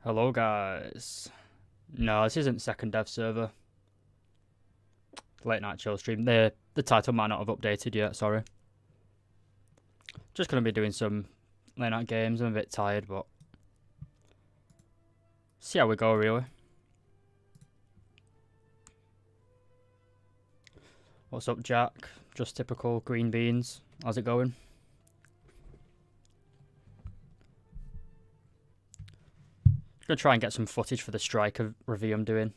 Hello guys. No, this isn't second dev server. Late night chill stream. The title might not have updated yet, sorry. Just gonna be doing some late night games. I'm a bit tired, but see how we go really. What's up, Jack? Just typical green beans. How's it going? Gonna try and get some footage for the striker review I'm doing.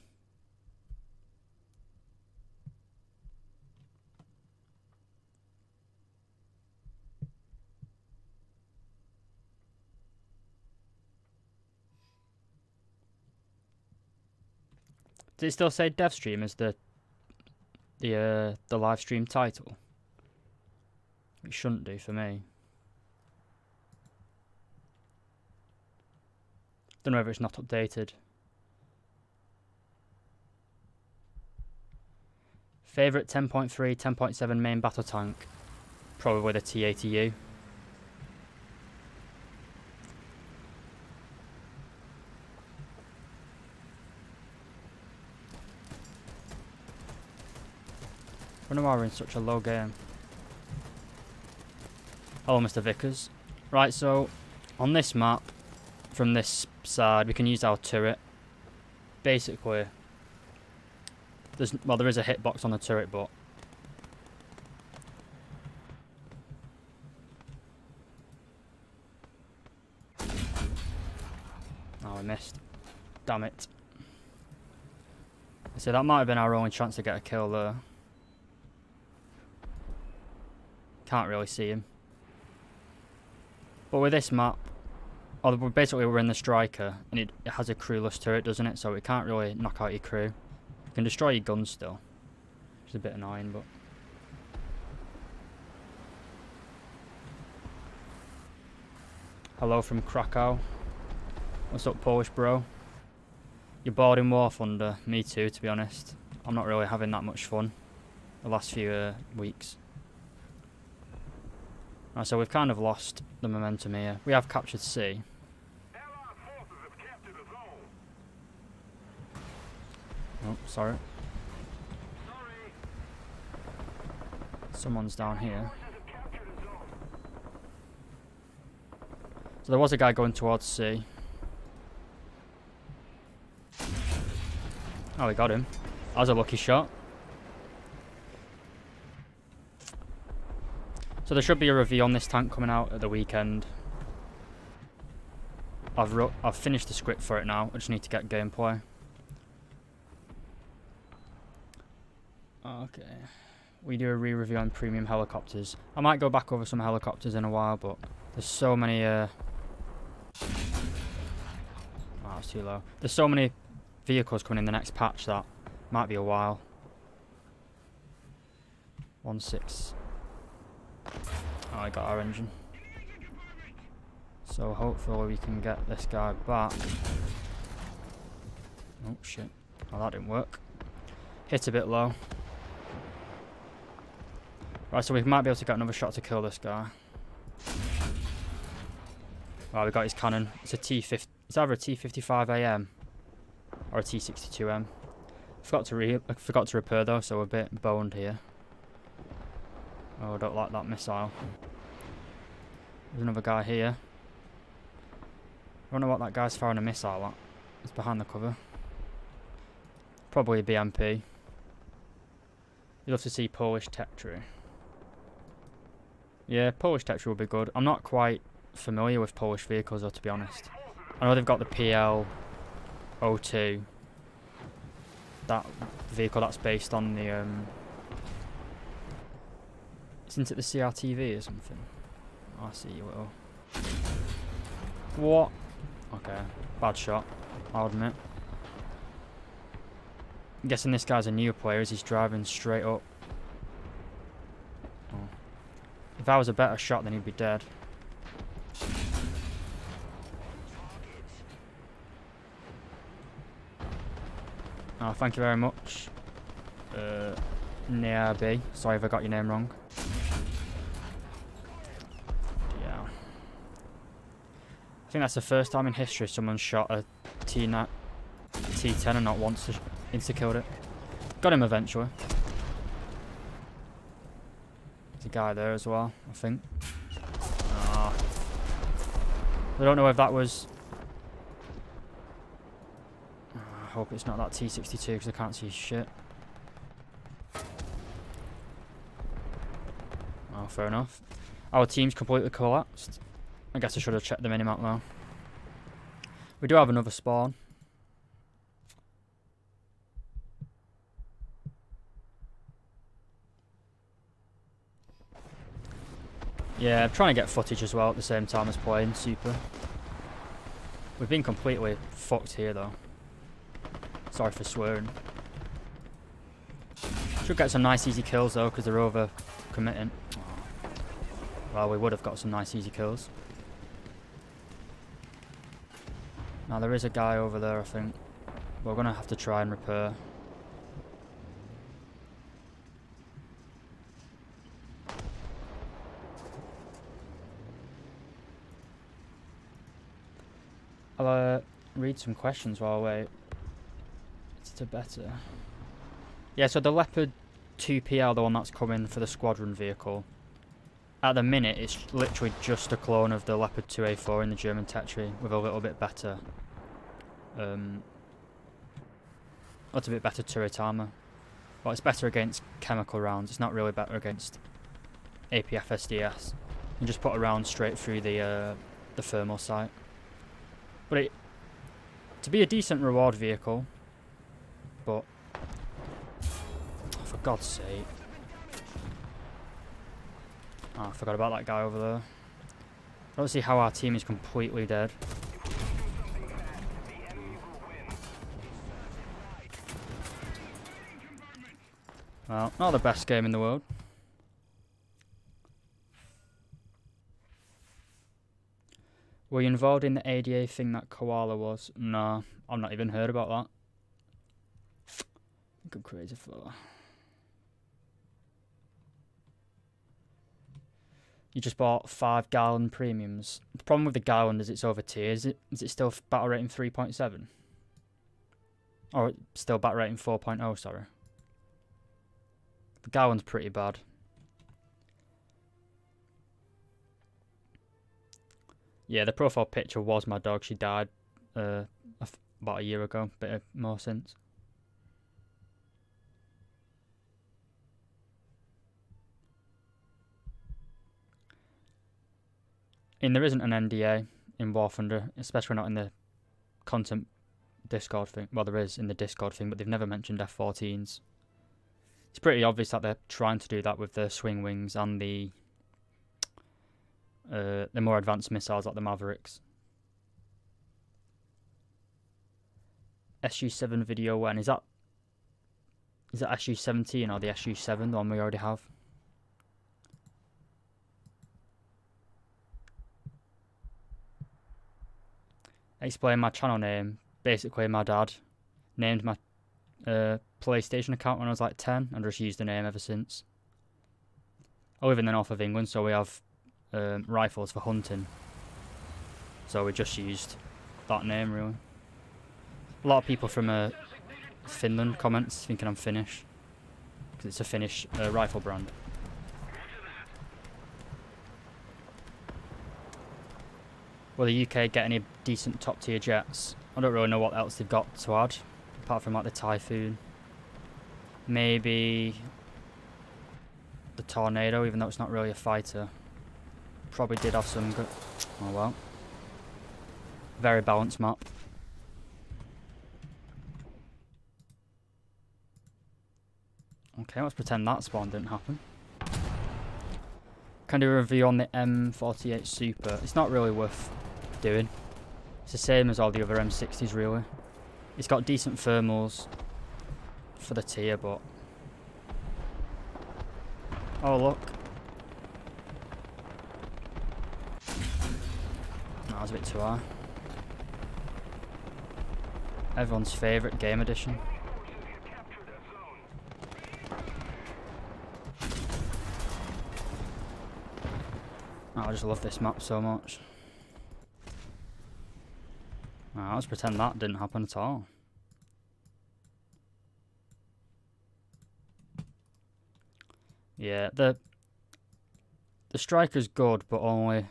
Does it still say dev stream as the live stream title? It shouldn't do for me. Don't know if it's not updated. Favourite 10.3, 10.7 main battle tank? Probably the T80U. I wonder why we're in such a low game. Hello, Mr. Vickers. Right, so on this map, from this side, we can use our turret. Basically, there is a hitbox on the turret, but oh, I missed. Damn it. So that might have been our only chance to get a kill there. Can't really see him. But with this map, basically we're in the striker, and it has a crewless turret, doesn't it? So it can't really knock out your crew. You can destroy your guns still, which is a bit annoying, but hello from Krakow. What's up, Polish bro? You're bored in War Thunder? Me too, to be honest. I'm not really having that much fun the last few weeks. Right, so we've kind of lost the momentum here. We have captured C. Oh, sorry. Someone's down here. So there was a guy going towards C. Oh, we got him. That was a lucky shot. So there should be a review on this tank coming out at the weekend. I've finished the script for it now. I just need to get gameplay. Okay. We do a re-review on premium helicopters. I might go back over some helicopters in a while, but there's so many oh, that's too low. There's so many vehicles coming in the next patch that might be a while. 1-6. Oh, I got our engine. So hopefully we can get this guy back. Oh shit. Oh, that didn't work. Hit a bit low. Right, so we might be able to get another shot to kill this guy. Right, we got his cannon. It's a T50. It's either a T55 AM or a T62M. I forgot to repair though, so we're a bit boned here. Oh, I don't like that missile. There's another guy here. I don't know what that guy's firing a missile at. It's behind the cover. Probably a BMP. You'd love to see Polish tech tree. Yeah, Polish tech tree would be good. I'm not quite familiar with Polish vehicles though, to be honest. I know they've got the PL02. That vehicle that's based on the isn't it the CRTV or something? Oh, I see you will. What? Okay, bad shot, I'll admit. I'm guessing this guy's a new player as he's driving straight up. Oh. If I was a better shot, then he'd be dead. Oh, thank you very much. Nia B. Sorry if I got your name wrong. Yeah. I think that's the first time in history someone shot a T10 and not once insta-killed it. Got him eventually. There's a guy there as well, I think. Ah. I don't know if that was... I hope it's not that T62 because I can't see shit. Oh, fair enough. Our team's completely collapsed. I guess I should have checked the minimap now. We do have another spawn. Yeah, I'm trying to get footage as well at the same time as playing Super. We've been completely fucked here though. Sorry for swearing. Should get some nice easy kills though because they're over committing. Well, we would have got some nice easy kills. Now there is a guy over there I think. We're going to have to try and repair. I'll read some questions while I wait. It's a better. Yeah, so the Leopard 2PL, the one that's coming for the squadron vehicle. At the minute, it's literally just a clone of the Leopard 2A4 in the German tech tree with a little bit better. What's a bit better turret armor. Well, it's better against chemical rounds. It's not really better against APF SDS. You just put a round straight through the thermal sight. But to be a decent reward vehicle, but for God's sake. Oh, I forgot about that guy over there. I don't see how our team is completely dead. Well, not the best game in the world. Were you involved in the ADA thing that Koala was? No, I've not even heard about that. Good crazy flower. You just bought 5 Garland premiums. The problem with the Garland is it's over tier. Is it still battle rating 3.7? Or still battle rating 4.0, sorry. The Garland's pretty bad. Yeah, the profile picture was my dog. She died about a year ago, bit more since. And there isn't an NDA in War Thunder, especially not in the content Discord thing. Well, there is in the Discord thing, but they've never mentioned F-14s. It's pretty obvious that they're trying to do that with the swing wings and the more advanced missiles like the Mavericks. SU-7 video when? Is that SU-17 or the SU-7, the one we already have? Explain my channel name. Basically, my dad named my PlayStation account when I was like 10 and just used the name ever since. I live in the north of England, so we have rifles for hunting. So we just used that name, really. A lot of people from Finland comments thinking I'm Finnish, because it's a Finnish rifle brand. Will the UK get any decent top tier jets? I don't really know what else they've got to add, apart from like the Typhoon. Maybe the Tornado, even though it's not really a fighter. Probably did have some good... Oh well. Very balanced map. Okay, let's pretend that spawn didn't happen. Can do a review on the M48 Super. It's not really worth doing. It's the same as all the other M60s, really. It's got decent thermals for the tier, but... Oh, look. That was a bit too high. Everyone's favourite game edition. Oh, I just love this map so much. Nah, let's pretend that didn't happen at all. Yeah, the striker's good, but only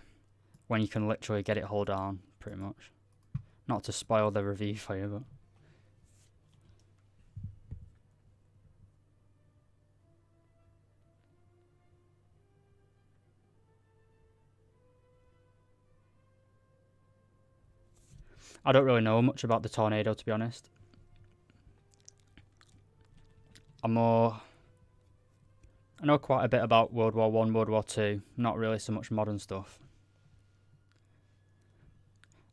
when you can literally get it hold down, pretty much. Not to spoil the review for you, but... I don't really know much about the Tornado, to be honest. I know quite a bit about World War One, World War Two. Not really so much modern stuff.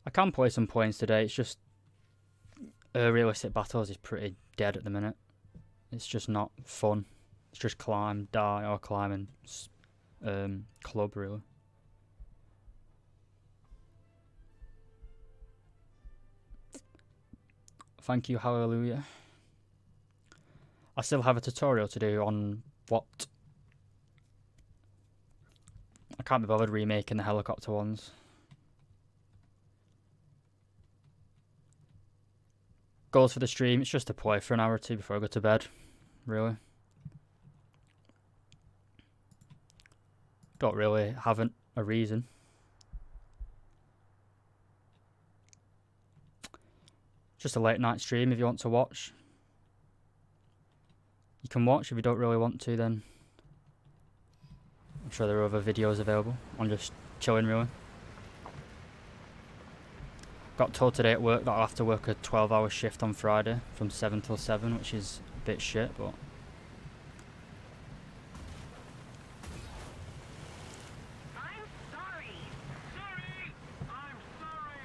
I can play some planes today. It's just realistic battles is pretty dead at the minute. It's just not fun. It's just climb, die, or climb and club, really. Thank you, hallelujah. I still have a tutorial to do on what? I can't be bothered remaking the helicopter ones. Goals for the stream, it's just to play for an hour or two before I go to bed, really. Don't really have a reason. Just a late night stream if you want to watch. You can watch. If you don't really want to, then I'm sure there are other videos available. I'm just chilling, really. Got told today at work that I'll have to work a 12-hour shift on Friday from 7 till 7, which is a bit shit, but... I'm sorry! Sorry! I'm sorry!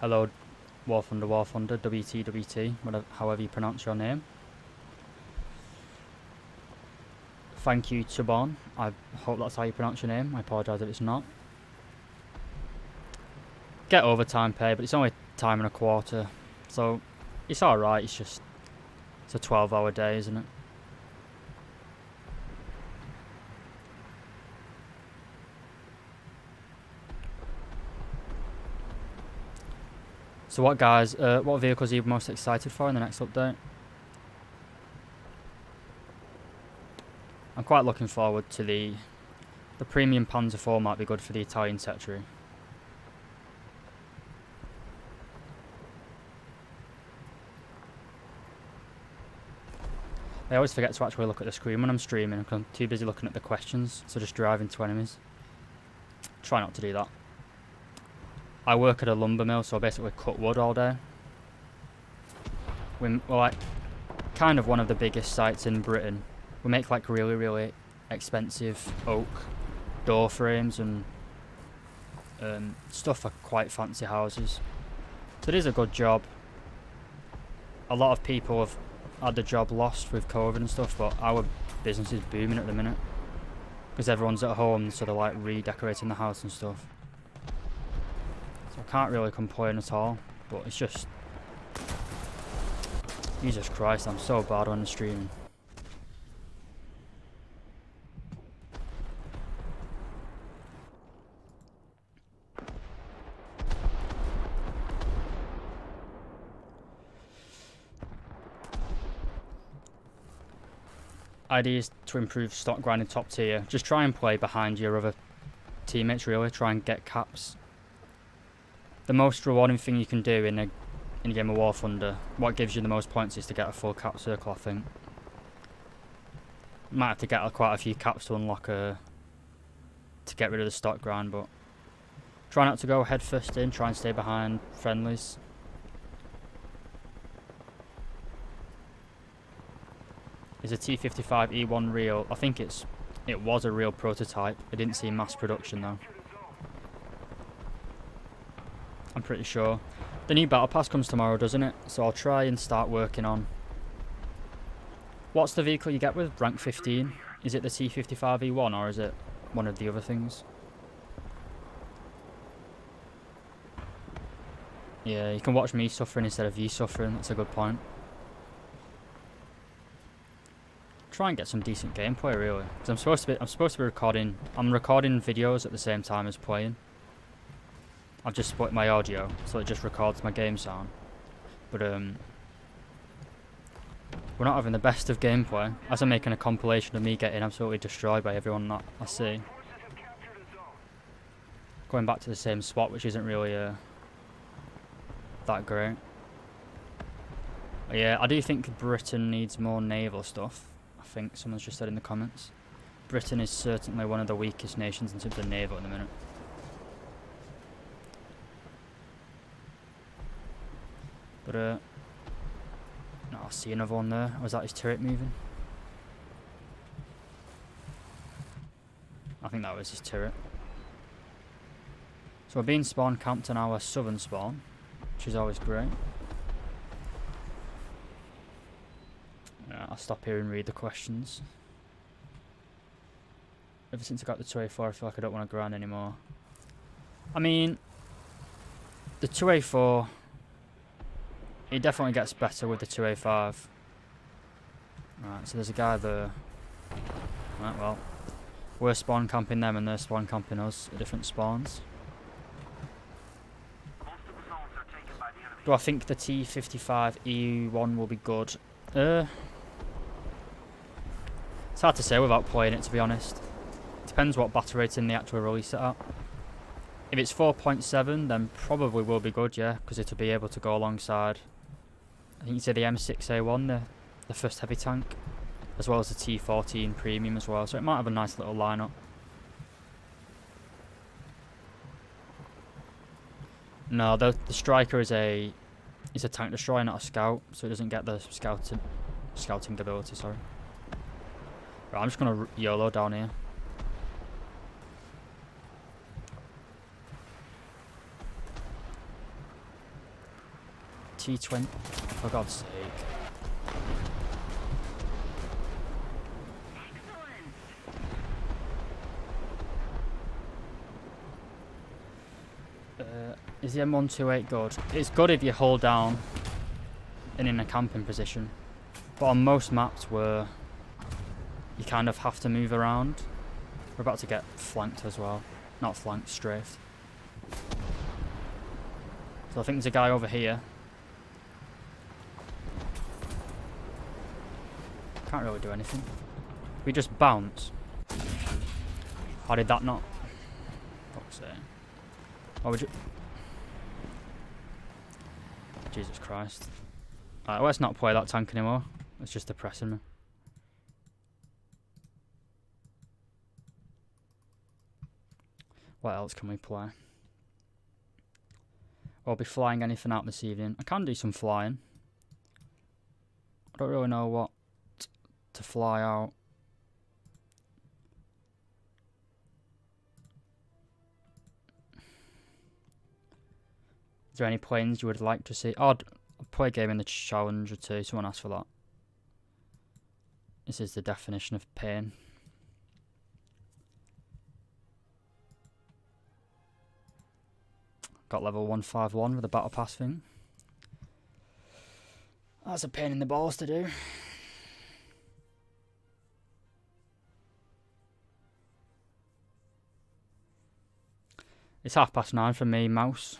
Hello, War Thunder, WT, whatever, however you pronounce your name. Thank you, Chabon. I hope that's how you pronounce your name. I apologise if it's not. Get overtime pay, but it's only time and a quarter, so it's alright. It's a 12-hour day, isn't it? So what, guys, what vehicles are you most excited for in the next update? I'm quite looking forward to the premium Panzer IV. Might be good for the Italian secretary. I always forget to actually look at the screen when I'm streaming because I'm too busy looking at the questions, so just drive into enemies. Try not to do that. I work at a lumber mill, so I basically cut wood all day. We're like kind of one of the biggest sites in Britain. We make like really, really expensive oak door frames and stuff for quite fancy houses. So it is a good job. A lot of people have had the job lost with COVID and stuff, but our business is booming at the minute because everyone's at home, so they're like redecorating the house and stuff. So I can't really complain at all, but it's just... Jesus Christ, I'm so bad on the streaming. Ideas to improve stock grind in top tier. Just try and play behind your other teammates, really. Try and get caps. The most rewarding thing you can do in a game of War Thunder, what gives you the most points, is to get a full cap circle, I think. Might have to get quite a few caps to unlock to get rid of the stock grind, but try not to go head first in, try and stay behind friendlies. Is a T55 E1 real? I think it was a real prototype. I didn't see mass production though. I'm pretty sure. The new battle pass comes tomorrow, doesn't it? So I'll try and start working on... What's the vehicle you get with rank 15? Is it the T55 E1 or is it one of the other things? Yeah, you can watch me suffering instead of you suffering. That's a good point. Try and get some decent gameplay, really, because I'm supposed to be recording. I'm recording videos at the same time as playing. I've just split my audio, so it just records my game sound. But we're not having the best of gameplay, as I'm making a compilation of me getting absolutely destroyed by everyone that I see. Going back to the same spot, which isn't really that great. But yeah, I do think Britain needs more naval stuff. I think someone's just said in the comments. Britain is certainly one of the weakest nations in terms of naval at the minute. But no, I see another one there. Was that his turret moving? I think that was his turret. So we're being spawn camped on our southern spawn, which is always great. I'll stop here and read the questions. Ever since I got the 2A4, I feel like I don't want to grind anymore. I mean, the 2A4, it definitely gets better with the 2A5. Right, so there's a guy there. Right, well, we're spawn camping them and they're spawn camping us at different spawns. Do I think the T55 E1 will be good? It's hard to say without playing it, to be honest. Depends what battle rating they actually release it at. If it's 4.7, then probably will be good, yeah, because it'll be able to go alongside, I think you say the M6A1, the first heavy tank, as well as the T14 premium as well, so it might have a nice little lineup. No, the striker is a tank destroyer, not a scout, so it doesn't get the scouting ability, sorry. Right, I'm just gonna YOLO down here. T20, for God's sake. Is the M128 good? It's good if you hold down and in a camping position, but on most maps where you kind of have to move around, we're about to get flanked as well. Not flanked, strafed. So I think there's a guy over here. Can't really do anything. We just bounce. How did that not? Fuck's sake. Oh, would you? Jesus Christ. Alright, let's not play that tank anymore. It's just depressing me. What else can we play? I'll be flying anything out this evening. I can do some flying. I don't really know what to fly out. Is there any planes you would like to see? Oh, I'd play a game in the challenge or two. Someone asked for that. This is the definition of pain. Got level 151 with a battle pass thing. That's a pain in the balls to do. It's 9:30 for me, mouse.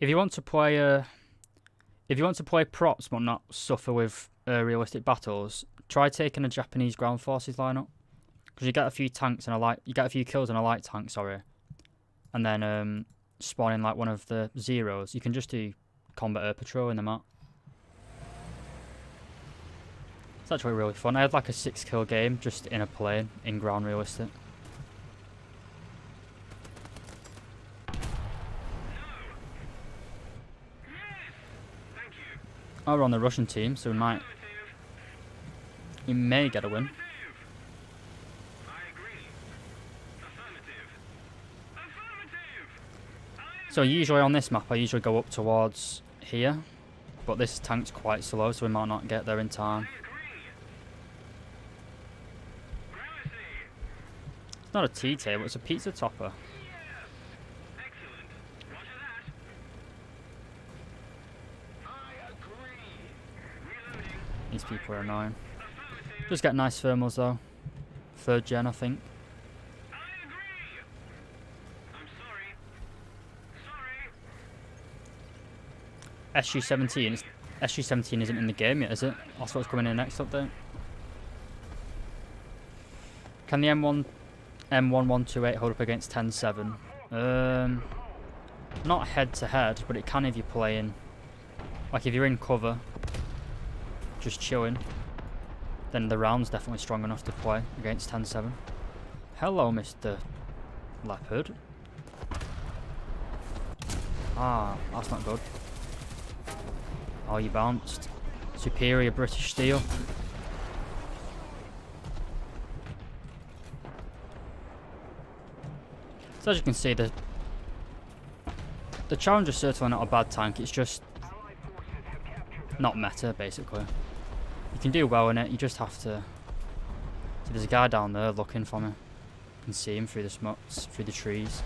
If you want to play props but not suffer with realistic battles, try taking a Japanese ground forces lineup, because you get a few tanks and you get a few kills on a light tank, sorry, and then spawning like one of the zeros. You can just do combat air patrol in the map. It's actually really fun. I had like a 6-kill game just in a plane in ground realistic. Oh, we're on the Russian team, so we may get a win. So usually on this map, I usually go up towards here, but this tank's quite slow, so we might not get there in time. It's not a tea table, it's a pizza topper. These people are annoying. Just get nice thermals though. 3rd gen, I think. I agree. I'm sorry. Sorry. SG-17 isn't in the game yet, is it? That's what's coming in the next update. Can the M1128 hold up against 10.7? Not head to head, but it can if you're playing. Like if you're in cover, just chilling, then the round's definitely strong enough to play against 10.7. Hello, Mr. Leopard. Ah, that's not good. Oh, you bounced. Superior British steel. So as you can see, the Challenger's certainly not a bad tank. It's just not meta, basically. You can do well in it. You just have to. See, there's a guy down there looking for me. You can see him through the smokes, through the trees.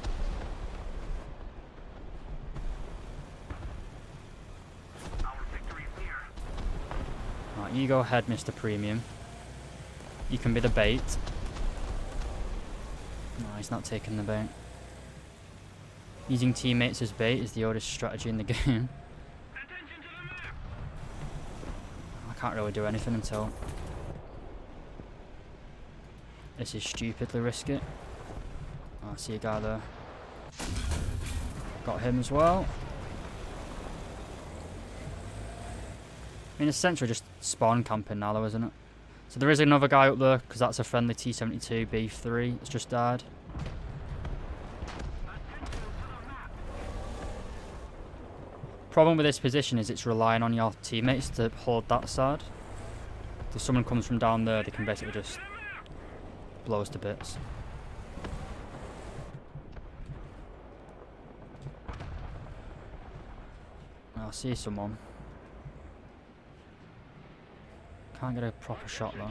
Right, you go ahead, Mr. Premium. You can be the bait. No, he's not taking the bait. Using teammates as bait is the oldest strategy in the game. I can't really do anything until this is stupidly risky. Oh, I see a guy there. Got him as well. I mean, essentially just spawn camping now though, isn't it? So there is another guy up there, because that's a friendly T-72 B3. It's just died. Problem with this position is it's relying on your teammates to hold that side. If someone comes from down there, they can basically just blow us to bits. I see someone. Can't get a proper shot though.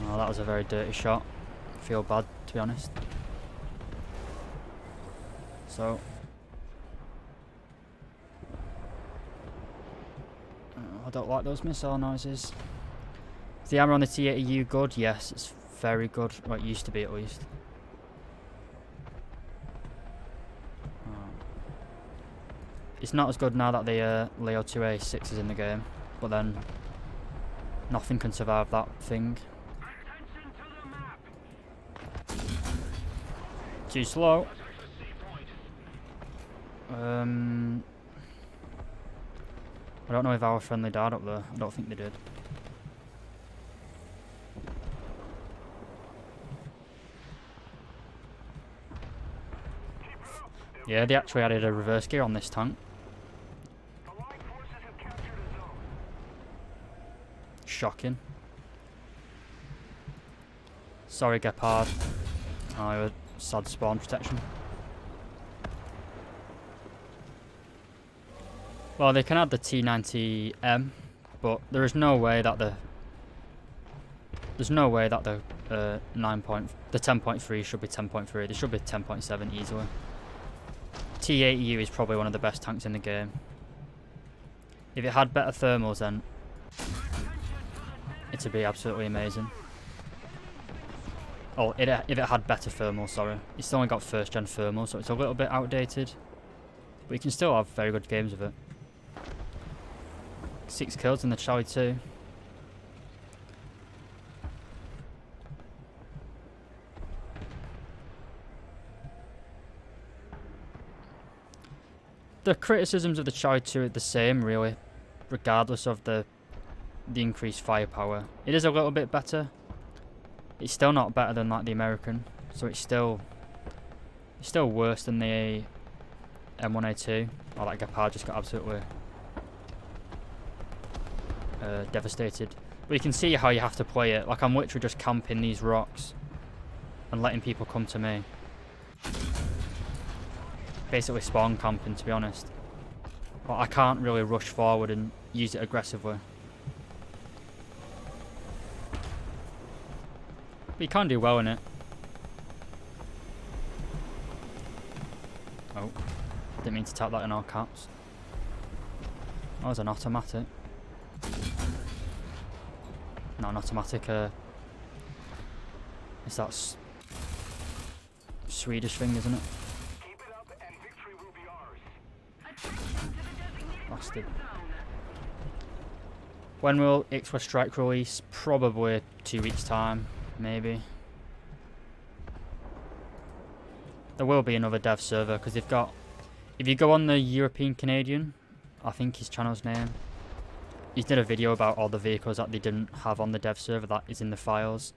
Oh, that was a very dirty shot. I feel bad, to be honest. So, I don't like those missile noises. Is the armor on the T-80U good? Yes, it's very good. Well, it used to be at least. It's not as good now that the Leo 2A6 is in the game, but then nothing can survive that thing. Too slow. I don't know if our friendly died up there. I don't think they did. Yeah, they actually added a reverse gear on this tank. Shocking. Sorry, Gepard. Oh, you were sad spawn protection. Well, they can add the T90M, but there is no way that the 10.3 should be 10.3. They should be 10.7 easily. T80U is probably one of the best tanks in the game. If it had better thermals, then it'd be absolutely amazing. Oh, if it had better thermals, sorry. It's only got 1st gen thermals, so it's a little bit outdated. But you can still have very good games with it. 6 kills in the Charlie 2. The criticisms of the Charlie 2 are the same, really, regardless of the increased firepower. It is a little bit better. It's still not better than like the American, so it's still worse than the M1A2. Oh, that Gepard just got absolutely devastated. But you can see how you have to play it. Like, I'm literally just camping these rocks and letting people come to me. Basically spawn camping, to be honest. But I can't really rush forward and use it aggressively. But you can do well in it. Oh. Didn't mean to type that in all caps. That was an automatic. Not an automatic, it's that Swedish thing, isn't it? Keep it up and victory will be ours. Bastard. When will X-West Strike release? Probably 2 weeks' time, maybe. There will be another dev server, because they've got... If you go on the European Canadian, I think his channel's name, he did a video about all the vehicles that they didn't have on the dev server that is in the files.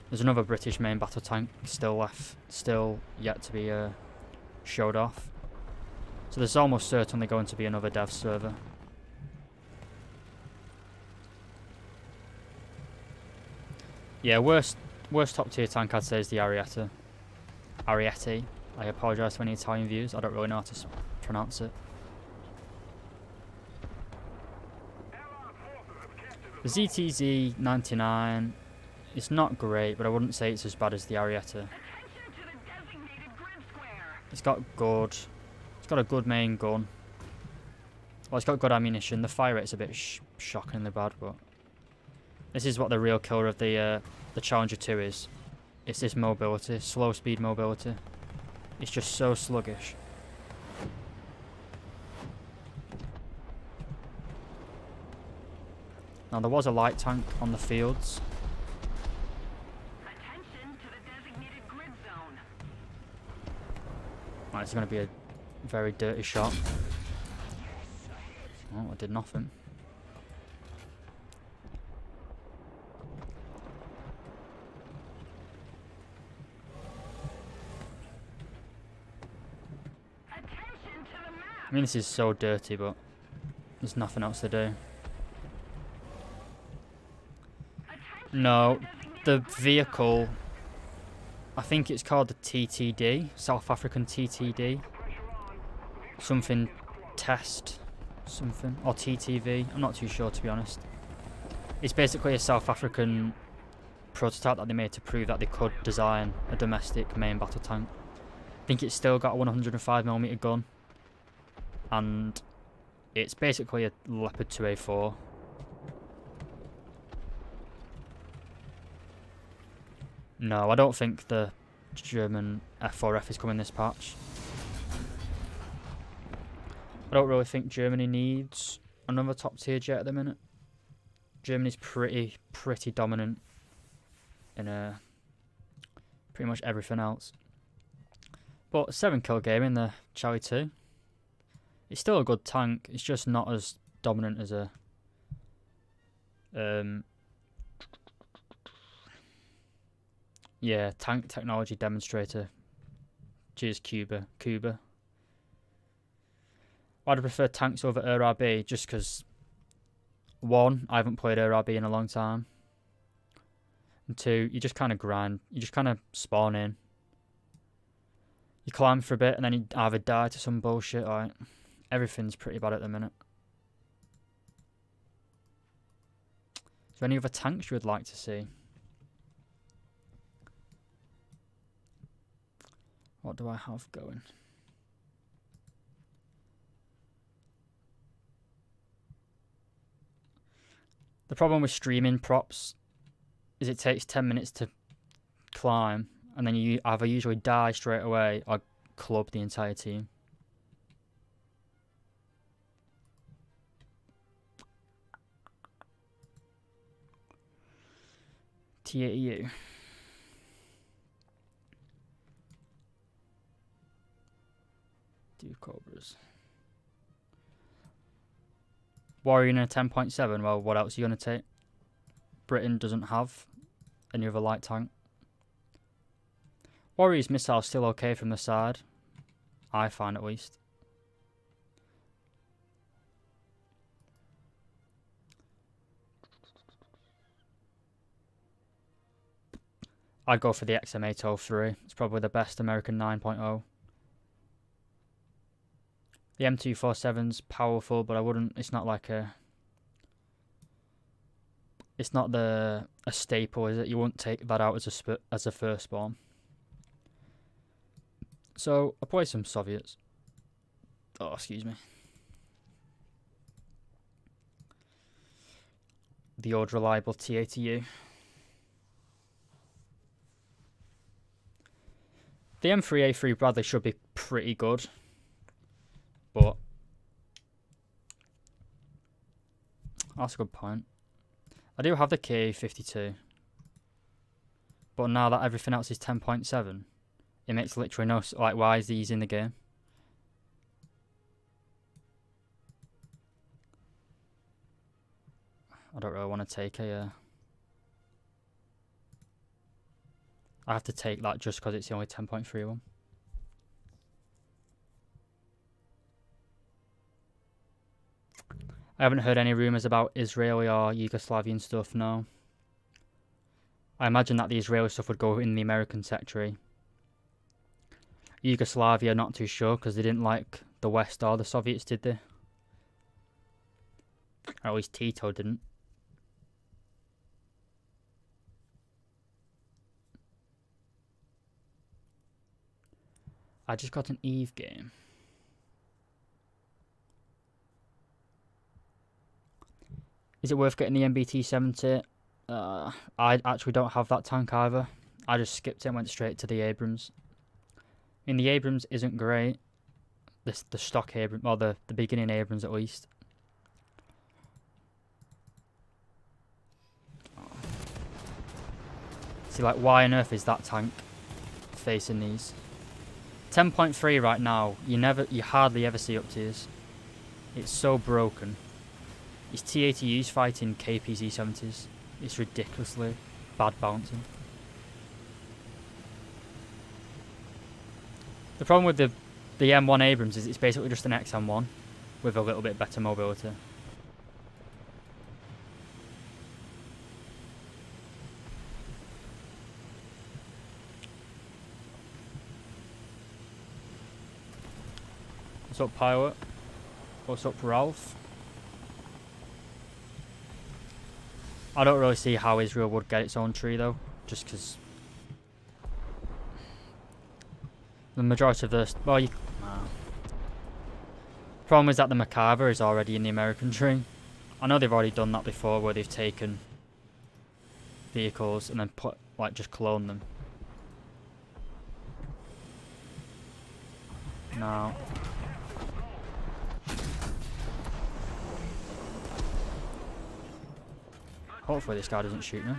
There's another British main battle tank still yet to be showed off. So there's almost certainly going to be another dev server. Yeah, worst top tier tank I'd say is the Ariete. I apologise to any Italian viewers, I don't really know how to pronounce it. The ZTZ 99, it's not great, but I wouldn't say it's as bad as the Ariete. It's got a good main gun. Well, it's got good ammunition. The fire rate's a bit shockingly bad, but this is what the real killer of the Challenger 2 is. It's this mobility, slow speed mobility. It's just so sluggish. Now there was a light tank on the fields. Attention to the designated grid zone. Right, it's going to be a very dirty shot. Oh, I did nothing. Attention to the map. I mean, this is so dirty, but there's nothing else to do. No, the vehicle, I think it's called the TTD, South African TTD. Something test, something, or TTV, I'm not too sure to be honest. It's basically a South African prototype that they made to prove that they could design a domestic main battle tank. I think it's still got a 105mm gun, and it's basically a Leopard 2A4. No, I don't think the German F4F is coming this patch. I don't really think Germany needs another top tier jet at the minute. Germany's pretty dominant in pretty much everything else. But 7 kill game in the Charlie 2. It's still a good tank. It's just not as dominant as a yeah, tank technology demonstrator. Cheers, Cuba. I'd prefer tanks over RRB just because, one, I haven't played RRB in a long time. And two, you just kind of grind. You just kind of spawn in. You climb for a bit and then you either die to some bullshit. Like, everything's pretty bad at the minute. Is there any other tanks you would like to see? What do I have going? The problem with streaming props is it takes 10 minutes to climb, and then you either usually die straight away or club the entire team. TAU. Do Cobras. Warrior in a 10.7. Well, what else are you going to take? Britain doesn't have any other light tank. Warrior's missile's still okay from the side. I find at least. I'd go for the XM803. It's probably the best American 9.0. The M247's powerful, but I wouldn't. It's not like a. It's not a staple, is it? You wouldn't take that out as a first spawn. So I play some Soviets. Oh, excuse me. The old reliable TATU. The M3A3 Bradley should be pretty good, but that's a good point. I do have the K52, but now that everything else is 10.7, it makes literally no like. Why is these in the game? I don't really want to take a. I have to take that just because it's the only 10.3 one. I haven't heard any rumours about Israeli or Yugoslavian stuff, no. I imagine that the Israeli stuff would go in the American sector. Yugoslavia, not too sure, because they didn't like the West or the Soviets, did they? Or at least Tito didn't. I just got an Eve game. Is it worth getting the MBT 70? I actually don't have that tank either. I just skipped it and went straight to the Abrams. I mean, the Abrams isn't great. The stock Abrams, or the beginning Abrams at least. See, like, why on earth is that tank facing these? 10.3 right now, you hardly ever see up tiers. It's so broken. It's T80Us fighting KPZ 70s. It's ridiculously bad bouncing. The problem with the M1 Abrams is it's basically just an XM1 with a little bit better mobility. What's up, Pilot? What's up, Ralph? I don't really see how Israel would get its own tree though, just because the majority of the problem is that the Macarthur is already in the American tree. I know they've already done that before, where they've taken vehicles and then just clone them. Now, hopefully this guy doesn't shoot me.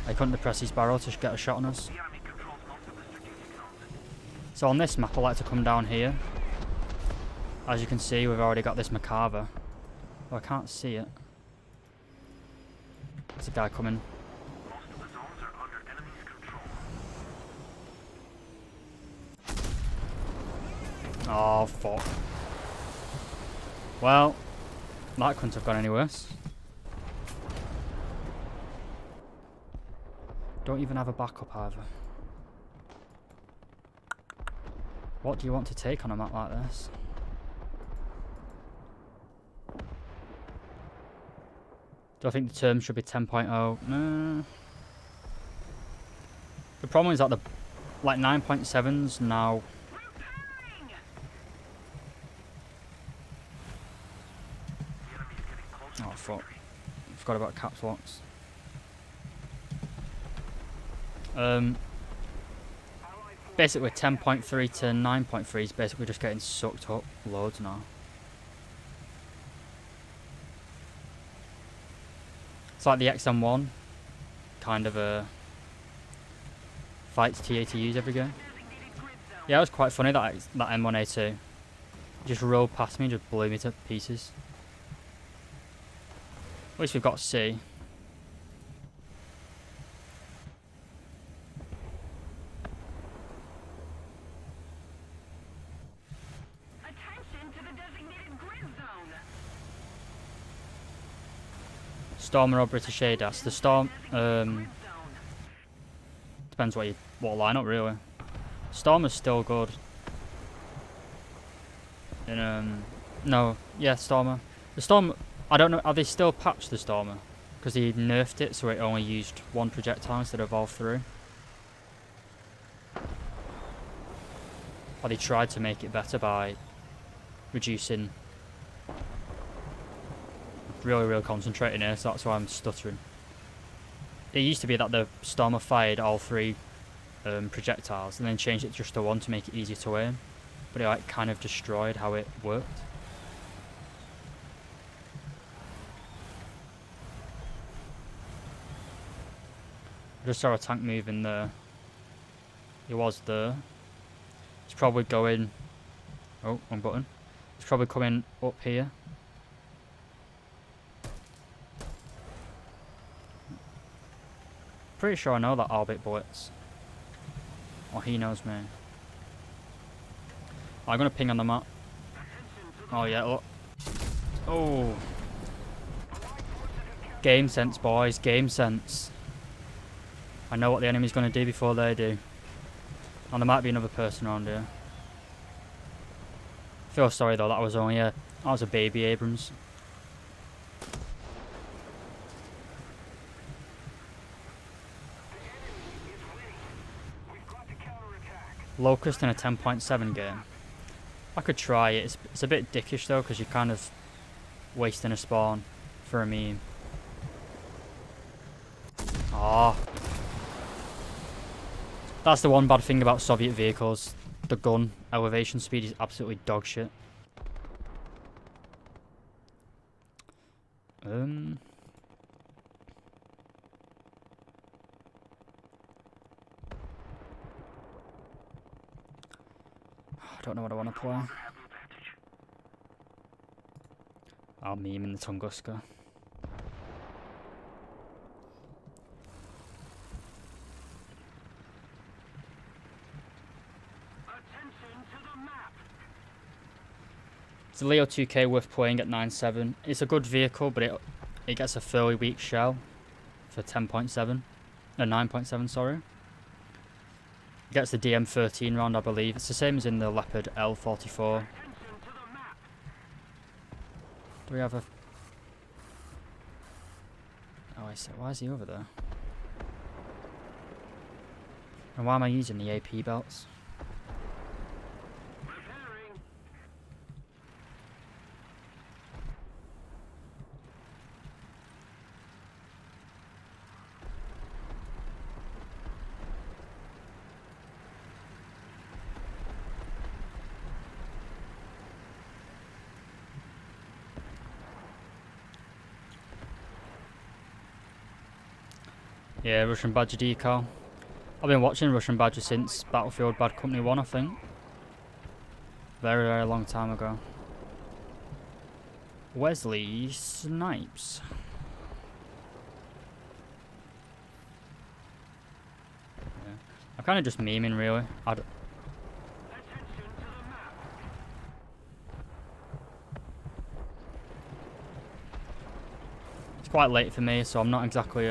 I couldn't depress his barrel to get a shot on us. So on this map I like to come down here. As you can see, we've already got this Macarthur. Oh, I can't see it. There's a guy coming. Oh, fuck. Well, that couldn't have gone any worse. Don't even have a backup either. What do you want to take on a map like this? Do I think the term should be 10.0? No. The problem is that the 9.7's now. Oh fuck. Forgot about caps locks. Basically 10.3 to 9.3 is basically just getting sucked up loads now. It's like the XM1 kind of fights T80Us every game. Yeah, it was quite funny that M1A2 just rolled past me and just blew me to pieces. At least we've got C. Stormer or British ADAS. The Storm depends what lineup really. Stormer's still good. And no, yeah, Stormer. The Storm, I don't know, have they still patched the Stormer? Because he nerfed it so it only used one projectile instead of all three. Or they tried to make it better by reducing. Really concentrating here, so that's why I'm stuttering. It used to be that the Stormer fired all 3 projectiles and then changed it just to 1 to make it easier to aim. But it like kind of destroyed how it worked. I just saw a tank moving there. He was there. He's probably going... Oh, wrong button. He's probably coming up here. Pretty sure I know that orbit bullets. Or he knows me. I'm gonna ping on the map. Oh yeah, look. Oh. Game sense, boys. Game sense. I know what the enemy's gonna do before they do. And there might be another person around here. I feel sorry though, that was a baby Abrams. Locust in a 10.7 game. I could try it. It's a bit dickish though, because you're kind of wasting a spawn for a meme. Ah. That's the one bad thing about Soviet vehicles. The gun elevation speed is absolutely dog shit. I don't know what I want to play. I'll meme in the Tunguska. It's a Leo 2K worth playing at 9.7. It's a good vehicle, but it gets a fairly weak shell for 10.7. No, 9.7, sorry. It gets the DM13 round, I believe. It's the same as in the Leopard L44. Do we have a... Oh, I see. Why is he over there? And why am I using the AP belts? Yeah, Russian Badger decal. I've been watching Russian Badger since Battlefield Bad Company 1, I think. Very long time ago. Wesley Snipes. Yeah. I'm kind of just memeing, really. It's quite late for me, so I'm not exactly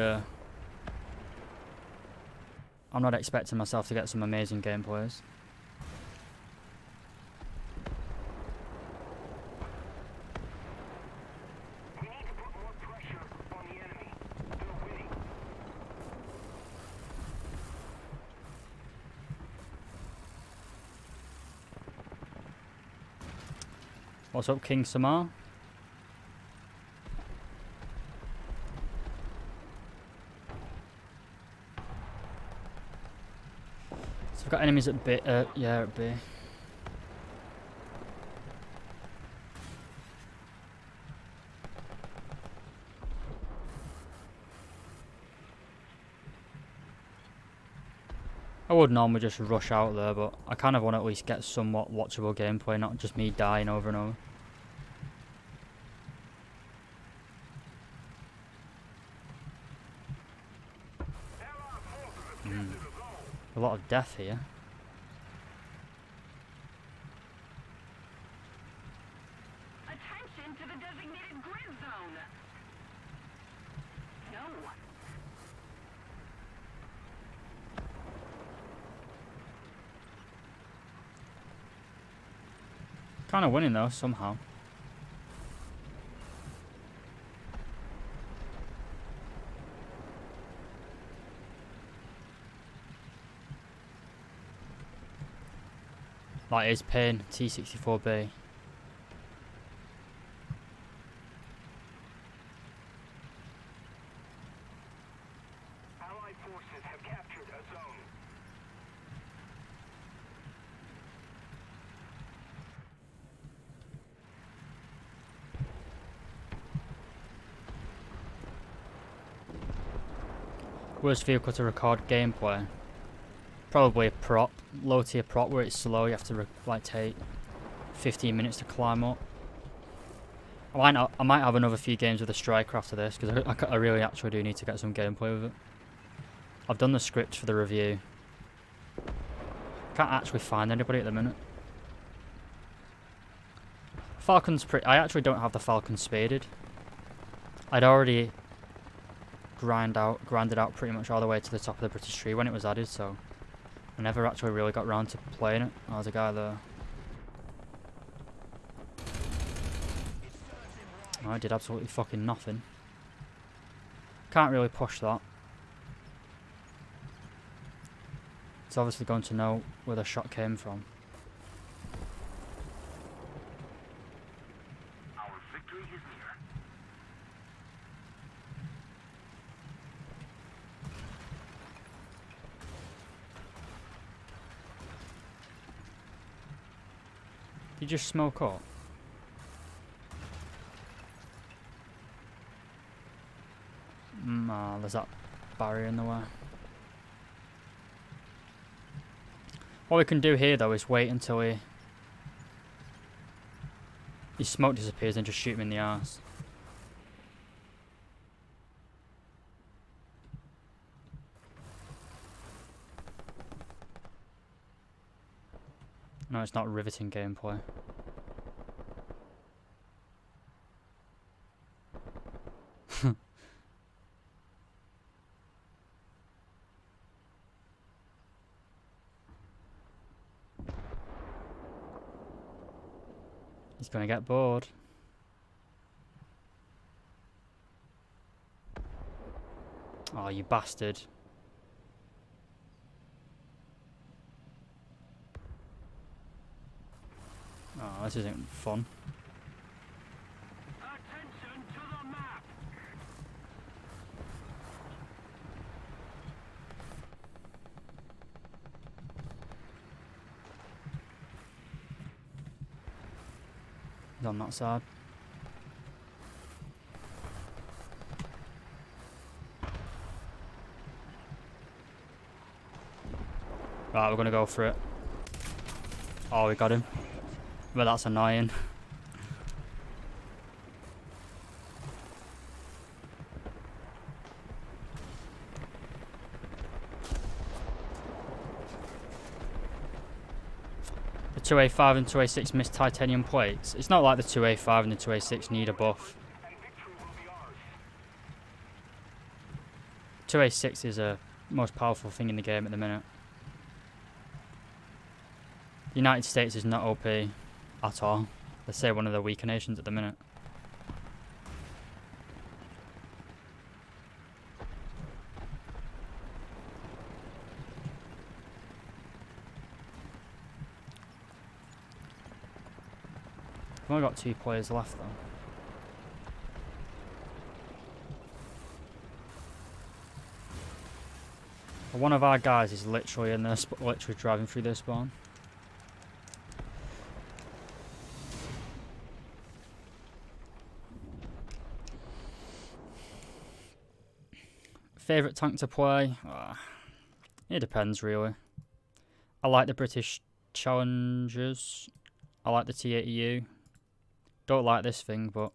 I'm not expecting myself to get some amazing gameplays. We need to put more pressure on the enemy. They're winning. What's up, King Samar? So I've got enemies at B. Yeah, at B. I would normally just rush out there, but I kind of want to at least get somewhat watchable gameplay, not just me dying over and over. A lot of death here. Attention to the designated grid zone. No. Kind of winning though, somehow. That is pain, T64B. forces have captured a zone. Worst vehicle to record gameplay. Probably a prop, low tier prop where it's slow. You have to like take 15 minutes to climb up. I might have another few games with a striker after this because I really actually do need to get some gameplay with it. I've done the script for the review. Can't actually find anybody at the minute. Falcon's I actually don't have the Falcon spaded. I'd already grinded out pretty much all the way to the top of the British tree when it was added, so I never actually really got around to playing it. Oh, there's a guy there. Oh, I did absolutely fucking nothing. Can't really push that. It's obviously going to know where the shot came from. Our victory is near. Did you just smoke up? There's that barrier in the way. What we can do here though is wait until his smoke disappears and just shoot him in the arse. No, it's not riveting gameplay. He's gonna get bored. Oh, you bastard. Oh, this isn't fun. Attention to the map. He's on that side. Right, we're gonna go for it. Oh, we got him. But that's annoying. The 2A5 and 2A6 missed titanium plates. It's not like the 2A5 and the 2A6 need a buff. And victory will be ours. 2A6 is the most powerful thing in the game at the minute. The United States is not OP at all. Let's say one of the weaker nations at the minute. We've only got 2 players left though. One of our guys is literally in there, literally driving through their spawn. Favourite tank to play? It depends really. I like the British Challengers. I like the T80U. Don't like this thing, but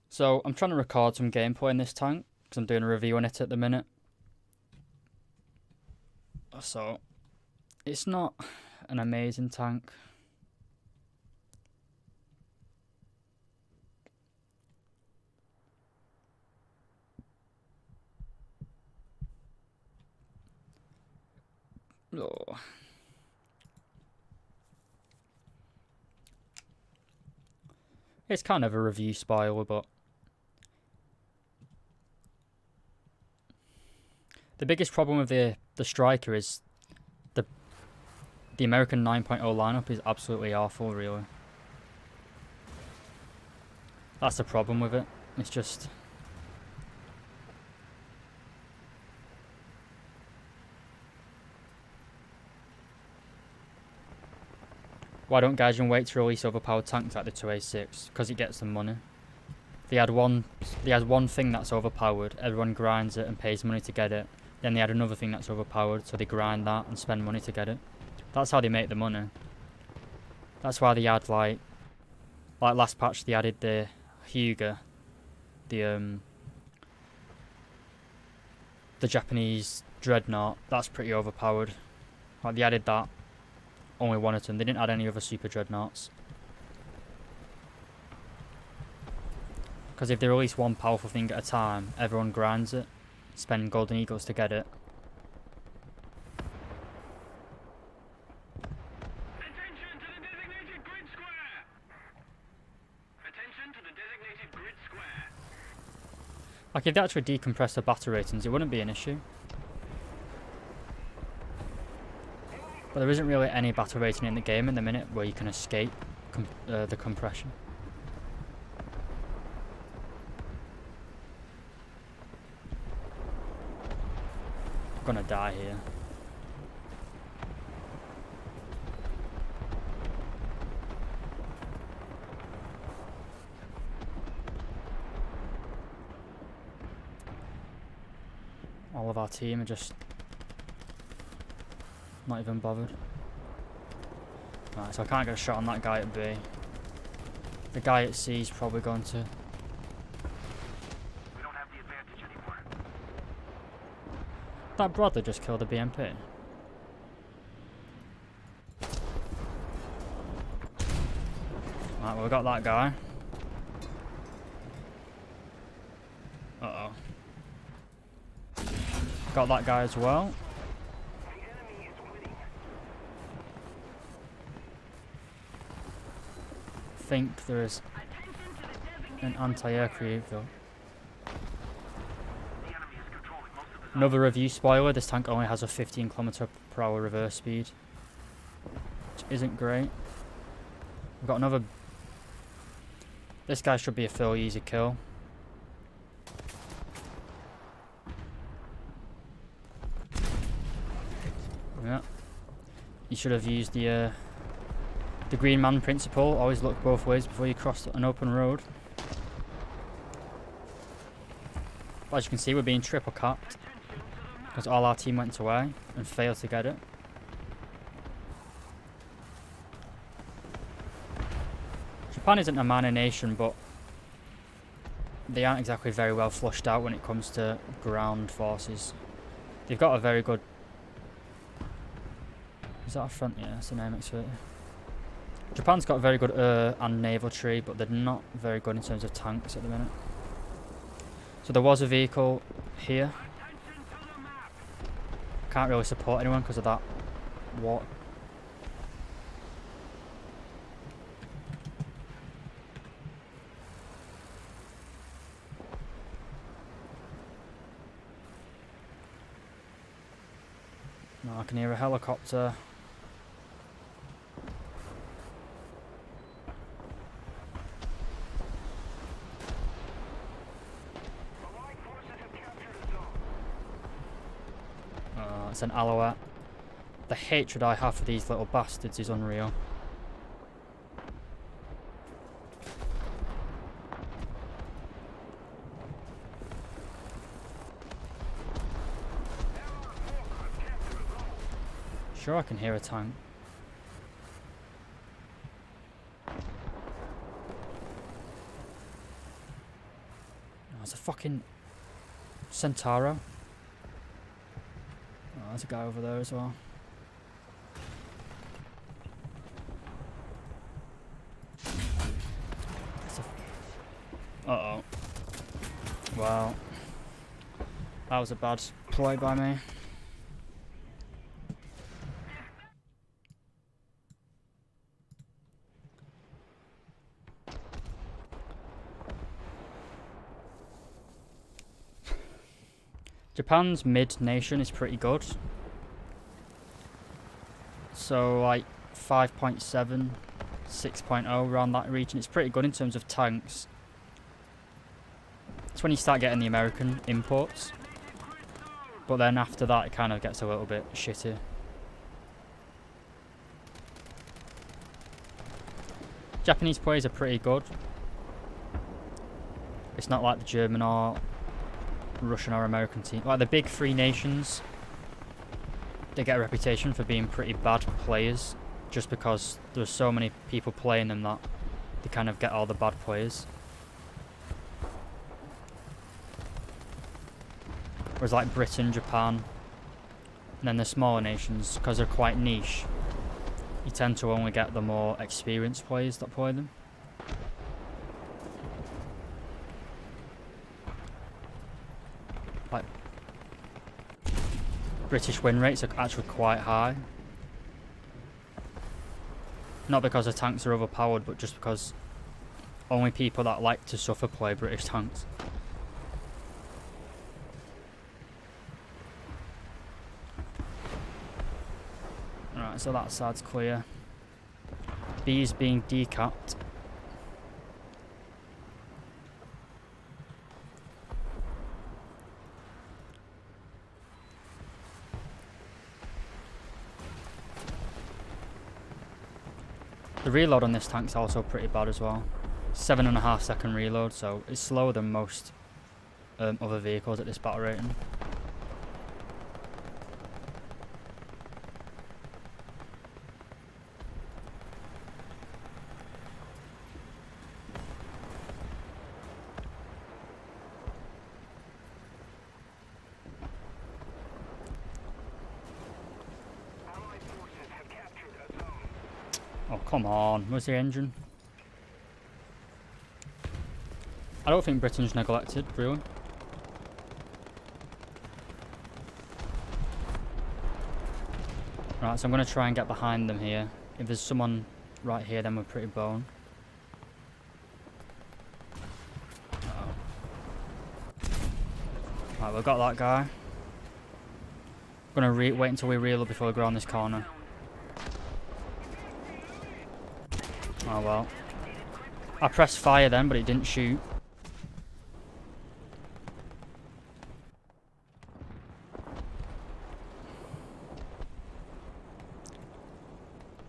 so I'm trying to record some gameplay in this tank because I'm doing a review on it at the minute. So it's not an amazing tank. Oh. It's kind of a review spoiler, but the biggest problem with the striker is The American 9.0 lineup is absolutely awful, really. That's the problem with it. It's just... Why don't Gaijin wait to release overpowered tanks like the 2A6? Because it gets them money. They had one thing that's overpowered, everyone grinds it and pays money to get it. Then they had another thing that's overpowered, so they grind that and spend money to get it. That's how they make the money. That's why they had like last patch they added the Hyuga, the Japanese dreadnought. That's pretty overpowered. Like they added that. Only one of them. They didn't add any other super dreadnoughts. Because if they release one powerful thing at a time, everyone grinds it, spend golden eagles to get it. Attention to the designated grid square! Attention to the designated grid square. Like if they actually decompress the battle ratings, it wouldn't be an issue. But there isn't really any battle rating in the game in the minute where you can escape the compression. I'm gonna die here. All of our team are just not even bothered. Right, so I can't get a shot on that guy at B. The guy at C is probably going to... We don't have the advantage anymore. That Bradley just killed a BMP. Right, well we got that guy. Uh-oh. Got that guy as well. I think there is an anti-aircraft though. Another review spoiler, this tank only has a 15km/h reverse speed, which isn't great. We've got another... This guy should be a fairly easy kill. Yeah. You should have used the green man principle. Always look both ways before you cross an open road. But as you can see, we're being triple capped because all our team went away and failed to get it. Japan isn't a minor nation, but they aren't exactly very well flushed out when it comes to ground forces. They've got a very good... Is that a front? Yeah, it's an MX-30. Japan's got a very good air and naval tree, but they're not very good in terms of tanks at the minute. So there was a vehicle here. Can't really support anyone because of that water. No, I can hear a helicopter. It's an Alouette. The hatred I have for these little bastards is unreal. Sure, I can hear a tank. Oh, it's a fucking Centauro. Oh, there's a guy over there as well. Uh-oh. Wow. That was a bad play by me. Japan's mid nation is pretty good. So like 5.7, 6.0 around that region. It's pretty good in terms of tanks. It's when you start getting the American imports. But then after that it kind of gets a little bit shitty. Japanese players are pretty good. It's not like the German or Russian or American team. Like the big three nations, they get a reputation for being pretty bad players just because there's so many people playing them that they kind of get all the bad players. Whereas like Britain, Japan, and then the smaller nations, because they're quite niche, you tend to only get the more experienced players that play them. Like British win rates are actually quite high. Not because the tanks are overpowered, but just because only people that like to suffer play British tanks. Alright, so that side's clear. B is being decapped. The reload on this tank's also pretty bad as well. 7.5 second reload, so it's slower than most other vehicles at this battle rating. Allied forces have captured a zone. Oh, come on. Where's the engine? I don't think Britain's neglected, really. Right, so I'm going to try and get behind them here. If there's someone right here, then we're pretty boned. Right, we've got that guy. I'm going to wait until we reload before we go around this corner. Oh well. I pressed fire then, but it didn't shoot.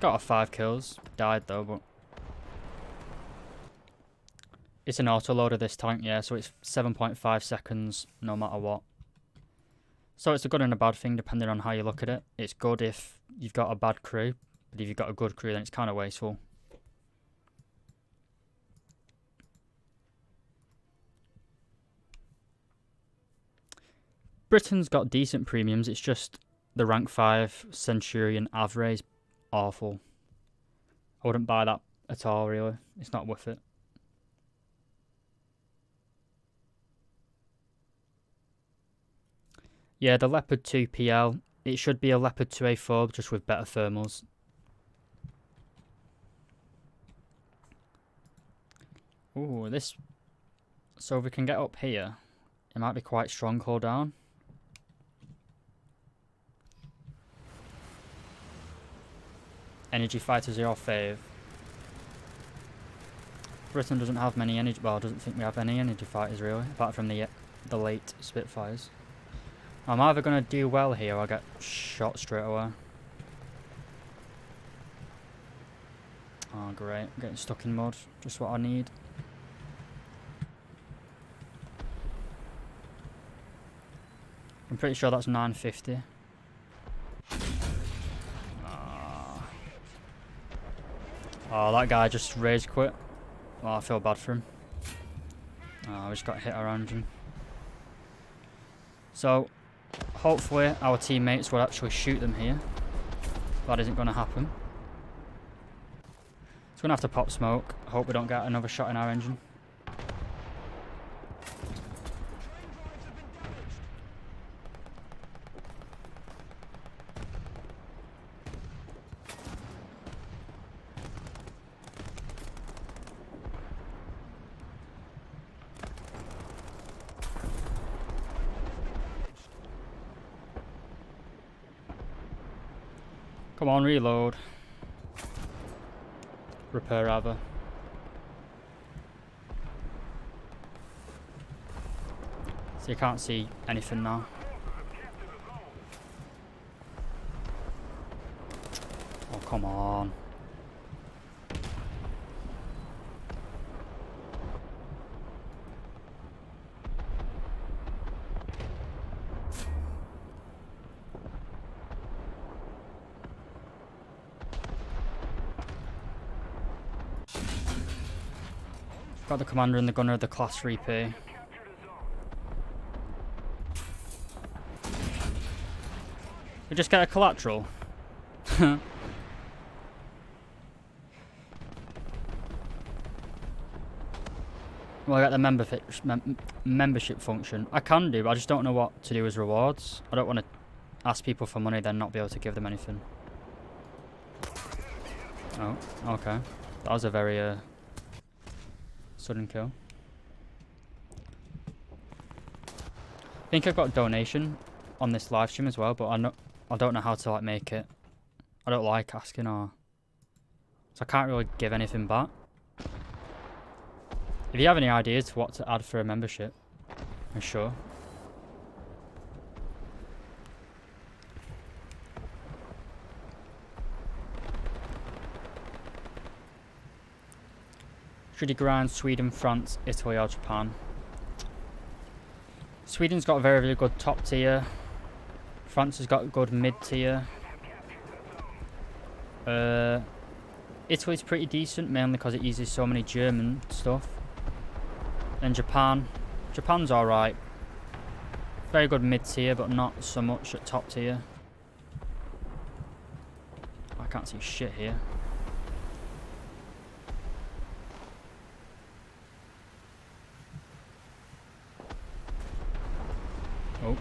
Got a 5 kills. Died though, but... It's an auto-loader, this tank, yeah, so it's 7.5 seconds no matter what. So it's a good and a bad thing depending on how you look at it. It's good if you've got a bad crew, but if you've got a good crew then it's kind of wasteful. Britain's got decent premiums, it's just the rank 5 Centurion Avre is awful. I wouldn't buy that at all, really. It's not worth it. Yeah, the Leopard 2 PL, it should be a Leopard 2A4 just with better thermals. Ooh, this... So if we can get up here, it might be quite strong hold down. Energy fighters are our fave. Britain doesn't have many energy... Well, doesn't think we have any energy fighters really, apart from the late Spitfires. I'm either going to do well here or get shot straight away. Oh great, getting stuck in mud. Just what I need. I'm pretty sure that's 950. Oh, that guy just rage quit. Well, I feel bad for him. Oh, we just got hit around him. So, hopefully our teammates will actually shoot them here. That isn't going to happen. It's going to have to pop smoke. Hope we don't get another shot in our engine. Come on, reload. Repair, rather. So you can't see anything now. Oh, come on. Got the commander and the gunner of the class 3P. We just get a collateral. Well, I got the membership function. I can do, but I just don't know what to do as rewards. I don't want to ask people for money, then not be able to give them anything. Oh, okay. That was a very sudden kill. I think I've got a donation on this live stream as well, but I don't know how to like make it. I don't like asking, or so I can't really give anything back. If you have any ideas to what to add for a membership, I'm sure. Should you grind Sweden, France, Italy or Japan? Sweden's got a very, very good top tier. France has got a good mid tier. Italy's pretty decent, mainly because it uses so many German stuff. And Japan's alright. Very good mid tier, but not so much at top tier. I can't see shit here. Oh.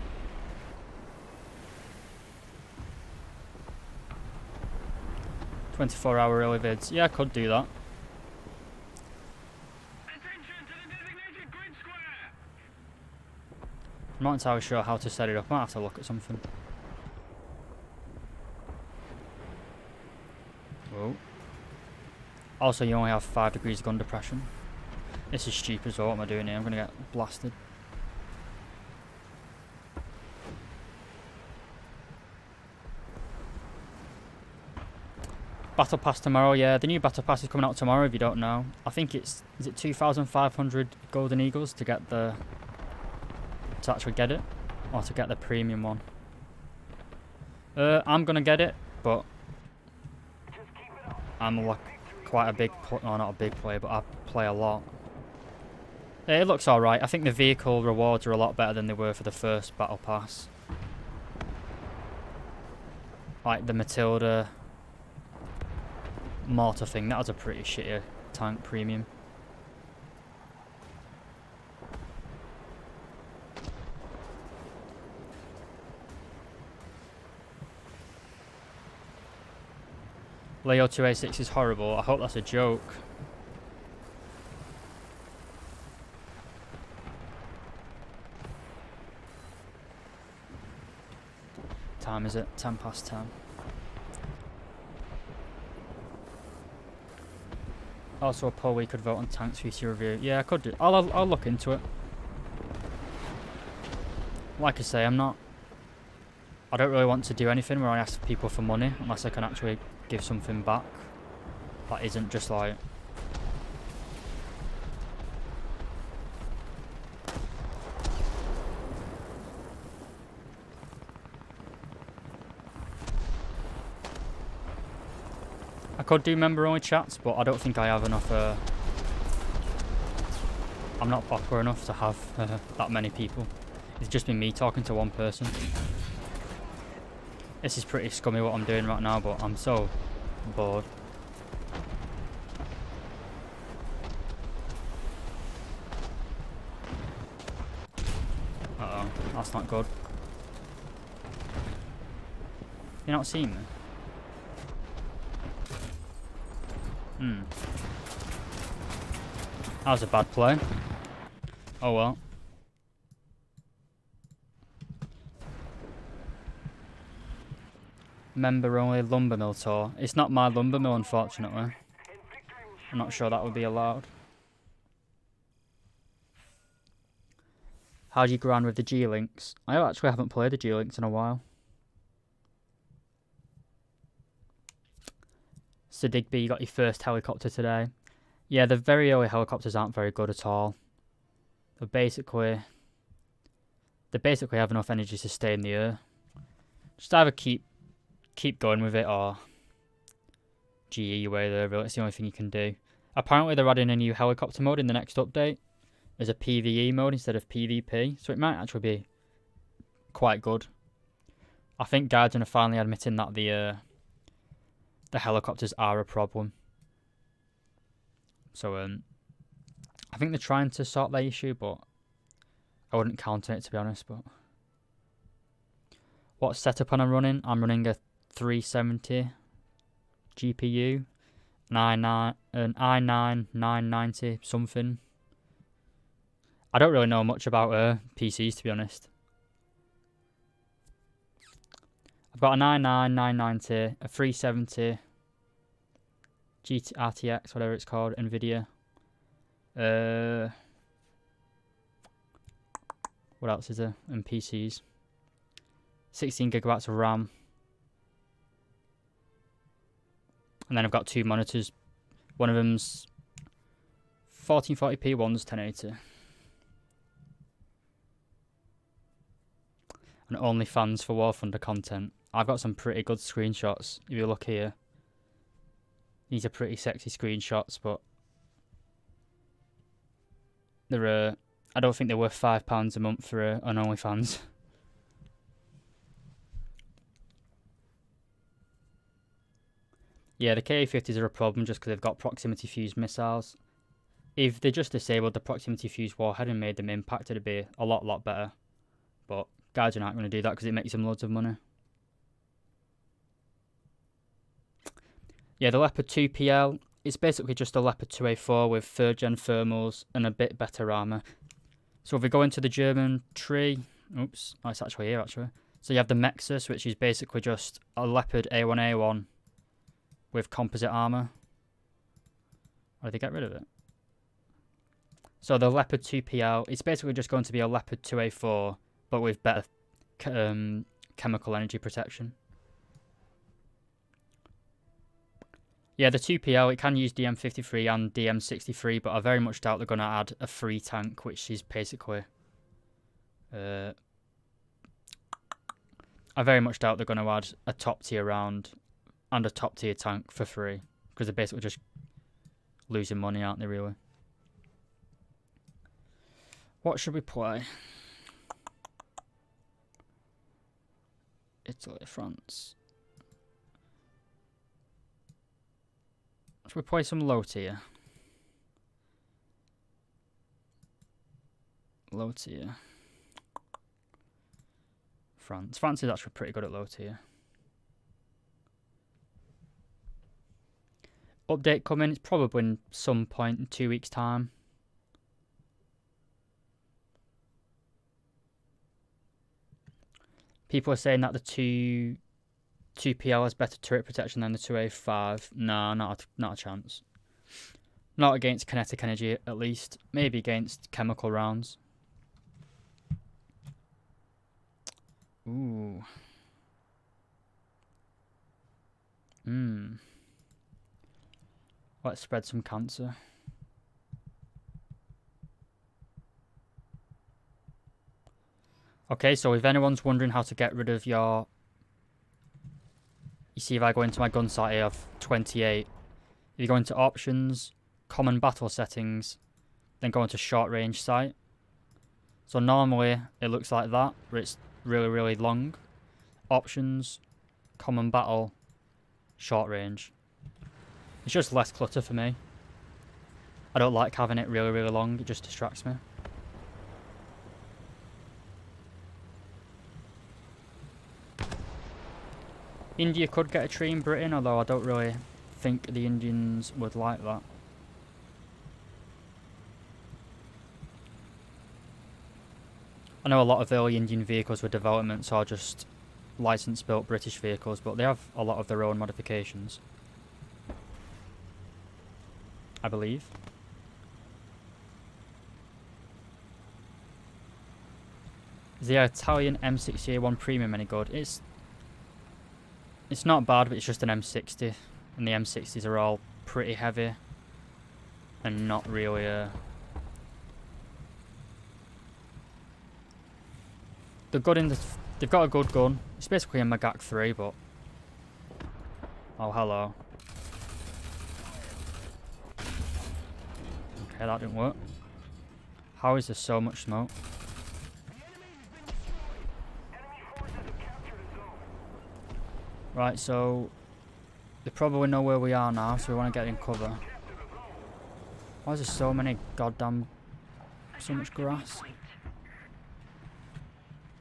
"24-hour early vids." Yeah, I could do that. I'm not entirely sure how to set it up. I might have to look at something. Whoa. Also, you only have 5 degrees of gun depression. This is stupid as well. What am I doing here? I'm going to get blasted. Battle Pass tomorrow, yeah. The new Battle Pass is coming out tomorrow if you don't know. I think is it 2,500 Golden Eagles to get the... to actually get it? Or to get the premium one? I'm gonna get it, but... I'm like quite a big... no, not a big player, but I play a lot. It looks alright. I think the vehicle rewards are a lot better than they were for the first Battle Pass. Like the Matilda... mortar thing, that was a pretty shitty tank premium. Leo 286 is horrible. I hope that's a joke. Time is it? 10 past 10. Also a poll we could vote on tanks future review. Yeah, I could do. I'll look into it. Like I say, I don't really want to do anything where I ask people for money unless I can actually give something back. That isn't just like... I could do member only chats, but I don't think I have enough. I'm not popular enough to have that many people. It's just been me talking to one person. This is pretty scummy what I'm doing right now, but I'm so bored. Uh oh, that's not good. You're not seeing me? That was a bad play. Oh well. Member only lumber mill tour. It's not my lumber mill, unfortunately. I'm not sure that would be allowed. How do you go on with the G-Links? I actually haven't played the G-Links in a while. So Digby, you got your first helicopter today. Yeah, the very early helicopters aren't very good at all. They basically have enough energy to stay in the air. Just either keep going with it or GE your way there, really. It's the only thing you can do. Apparently they're adding a new helicopter mode in the next update. There's a PvE mode instead of PvP, so it might actually be quite good. I think Guardian are finally admitting that the helicopters are a problem. So I think they're trying to sort that issue, but I wouldn't count on it, to be honest. But what setup am I running? I'm running a 370 GPU, an i9 990 something. I don't really know much about PCs, to be honest. I've got an i9 990, a 370 RTX, whatever it's called, NVIDIA. What else is there in PCs? 16 gigabytes of RAM. And then I've got two monitors. One of them's 1440p, one's 1080. And OnlyFans for War Thunder content. I've got some pretty good screenshots. If you look here, these are pretty sexy screenshots, but they're I don't think they're worth £5 a month for an OnlyFans. Yeah, the Ka-50s are a problem just because they've got proximity fuse missiles. If they just disabled the proximity fuse warhead and made them impact, it'd be a lot better. But Guardian aren't going to do that because it makes them loads of money. Yeah, the Leopard 2PL, it's basically just a Leopard 2A4 with 3rd gen thermals and a bit better armour. So if we go into the German tree, oops, oh, it's actually here actually. So you have the Mexus, which is basically just a Leopard A1A1 with composite armour. Or did they get rid of it? So the Leopard 2PL, it's basically just going to be a Leopard 2A4, but with better chemical energy protection. Yeah, the 2PL, it can use DM53 and DM63, but I very much doubt they're going to add a free tank, which is basically... I very much doubt they're going to add a top tier round and a top tier tank for free, because they're basically just losing money, aren't they, really? What should we play? Italy, France. Should we play some low tier? Low tier. France. France is actually pretty good at low tier. Update coming. It's probably in some point in 2 weeks' time. People are saying that the 2PL has better turret protection than the 2A5. No, not a chance. Not against kinetic energy, at least. Maybe against chemical rounds. Ooh. Let's spread some cancer. Okay, so if anyone's wondering how to get rid of your... You see, if I go into my gun sight here of 28, if you go into options, common battle settings, then go into short range sight. So normally it looks like that, where it's really long. Options, common battle, short range. It's just less clutter for me. I don't like having it really long, it just distracts me. India could get a tree in Britain, although I don't really think the Indians would like that. I know a lot of early Indian vehicles were developments are just license-built British vehicles, but they have a lot of their own modifications, I believe. Is the Italian M60A1 Premium any good? It's not bad, but it's just an M60, and the M60s are all pretty heavy and not really they're good in the they've got a good gun. It's basically a Magak 3, but oh, hello. Okay, that didn't work. How is there so much smoke? Right, so they probably know where we are now, so we want to get in cover. Why is there so much grass?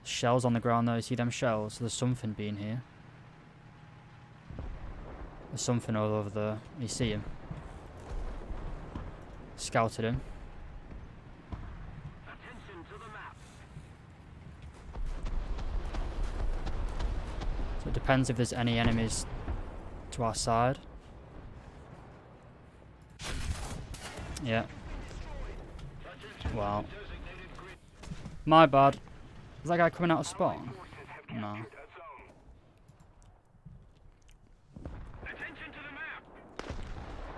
Shells on the ground though, you see them shells? There's something being here. There's something all over there. You see him? Scouted him. So it depends if there's any enemies to our side. Yeah. Wow. My bad. Is that guy coming out of spawn? No.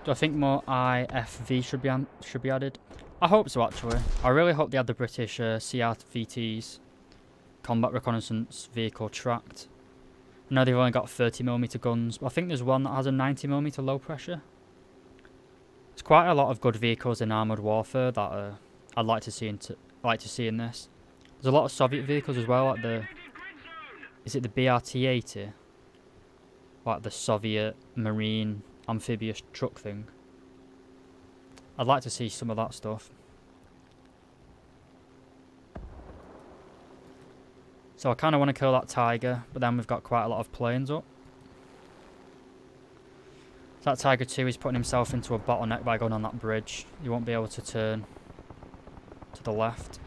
Do I think more IFV should be added? I hope so, actually. I really hope they had the British CRVTs, Combat Reconnaissance Vehicle Tracked. I know they've only got 30mm guns, but I think there's one that has a 90mm low pressure. There's quite a lot of good vehicles in armoured warfare that I'd like to see in this. There's a lot of Soviet vehicles as well, like the... Is it the BRT-80? Like the Soviet Marine amphibious truck thing. I'd like to see some of that stuff. So I kind of want to kill that Tiger, but then we've got quite a lot of planes up. So that Tiger 2 is putting himself into a bottleneck by going on that bridge. He won't be able to turn to the left.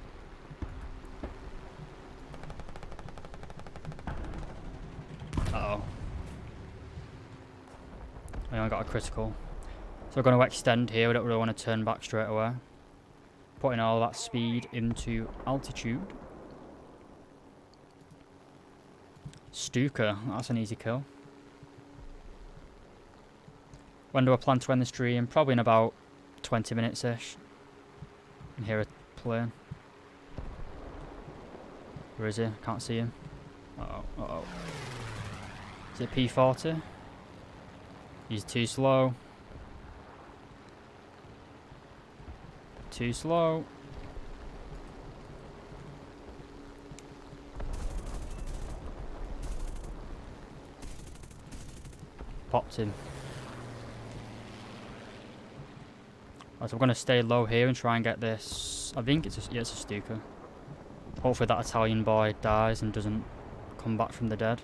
Uh-oh. I only got a critical. So we're going to extend here. We don't really want to turn back straight away. Putting all that speed into altitude. Stuka, that's an easy kill. When do I plan to end the stream? Probably in about 20 minutes-ish. And hear a plane. Where is he? Can't see him. Uh-oh, uh-oh. Is it P40? He's too slow. Too slow. Popped him. Right, so we're going to stay low here and try and get this. I think it's a Stuka. Hopefully that Italian boy dies and doesn't come back from the dead.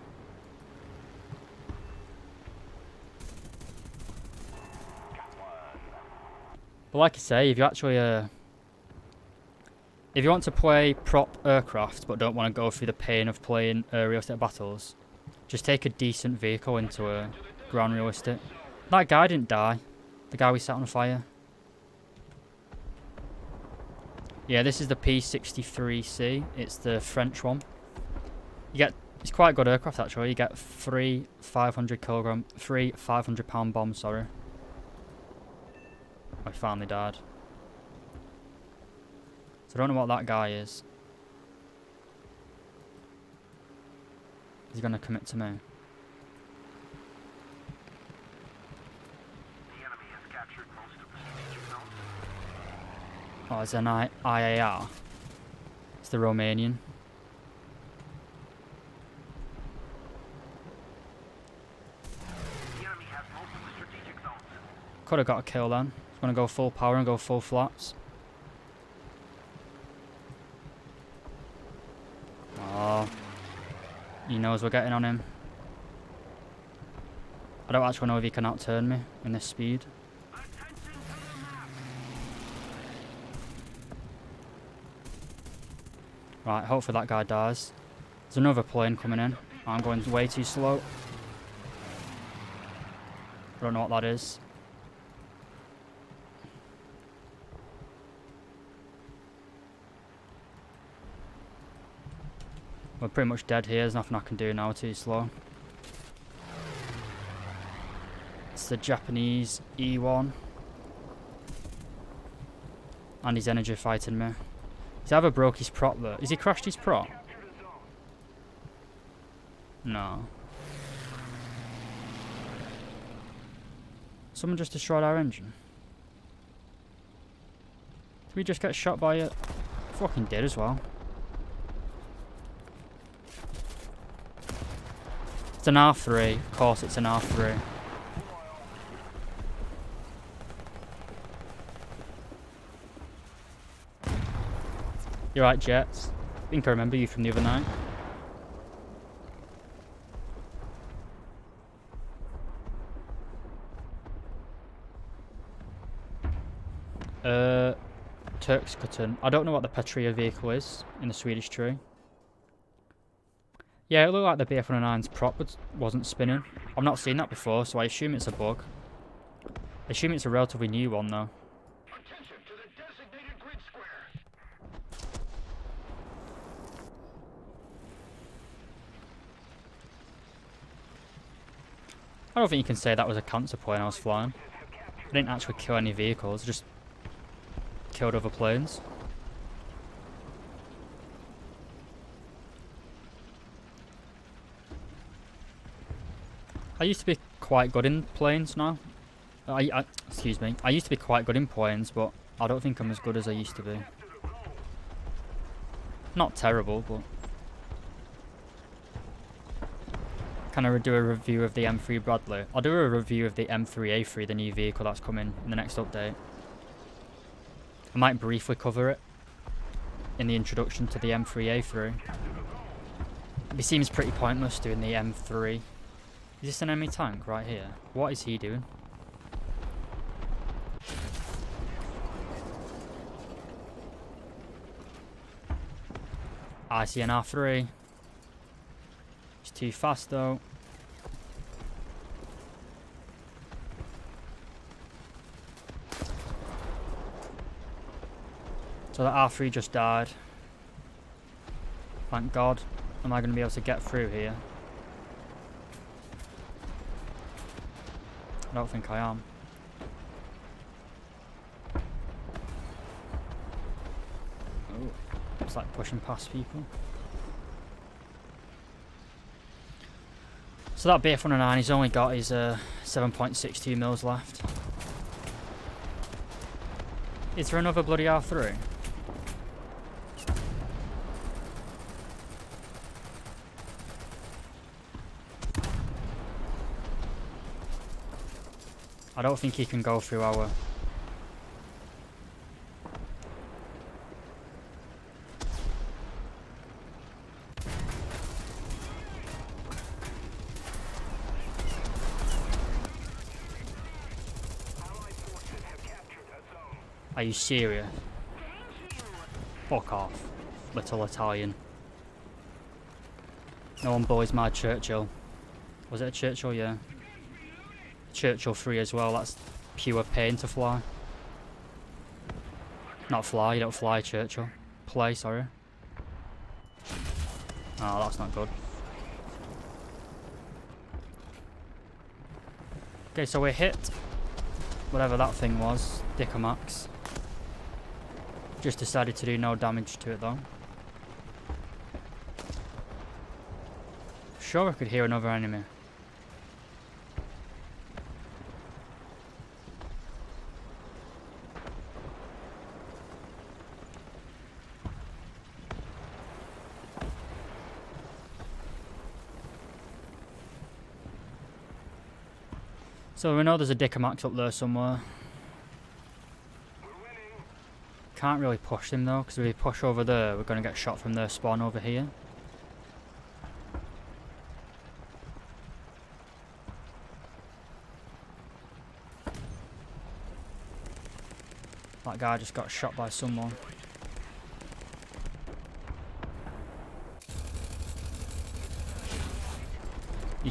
But like I say, if you actually if you want to play prop aircraft but don't want to go through the pain of playing realistic battles, just take a decent vehicle into a ground realistic. That guy didn't die. The guy we set on fire. Yeah, this is the P63C. It's the French one. It's quite a good aircraft actually. You get three 500-pound bombs. Sorry. I finally died. So I don't know what that guy is. Is he going to commit to me? Oh, it's an IAR. It's the Romanian. Could have got a kill then. He's going to go full power and go full flaps. Oh. He knows we're getting on him. I don't actually know if he can outturn me in this speed. Right, hopefully that guy dies. There's another plane coming in. I'm going way too slow. I don't know what that is. We're pretty much dead here. There's nothing I can do now. Too slow. It's the Japanese E1. And his energy fighting me. He's either broke his prop though. Has he crashed his prop? No. Someone just destroyed our engine. Did we just get shot by it? Fucking did as well. It's an R3. Of course it's an R3. You're right, Jets. I think I remember you from the other night. Turkscutton. I don't know what the Patria vehicle is in the Swedish tree. Yeah, it looked like the BF-109's prop wasn't spinning. I've not seen that before, so I assume it's a bug. I assume it's a relatively new one, though. Attention to the designated grid square. I don't think you can say that was a cancer point I was flying. I didn't actually kill any vehicles, just killed other planes. I used to be quite good in planes now. Excuse me. I used to be quite good in planes, but I don't think I'm as good as I used to be. Not terrible, but... Can I do a review of the M3 Bradley? I'll do a review of the M3A3, the new vehicle that's coming in the next update. I might briefly cover it in the introduction to the M3A3. It seems pretty pointless doing the M3. Is this an enemy tank right here? What is he doing? I see an R3. He's too fast though. So that R3 just died. Thank God. Am I going to be able to get through here? I don't think I am. Oh, it's like pushing past people. So that BF-109, he's only got his 7.62 mils left. Is there another bloody R3? I don't think he can go through our... Are you serious? Fuck off, little Italian. No one bullies my Churchill. Was it a Churchill? Yeah. Churchill 3 as well, that's pure pain to fly. Not fly, you don't fly Churchill. Play, sorry. Oh, that's not good. Okay, so we hit whatever that thing was, Dickomax. Just decided to do no damage to it though. Sure, I could hear another enemy. So we know there's a Dickomax up there somewhere. Can't really push them though, because if we push over there, we're going to get shot from their spawn over here. That guy just got shot by someone.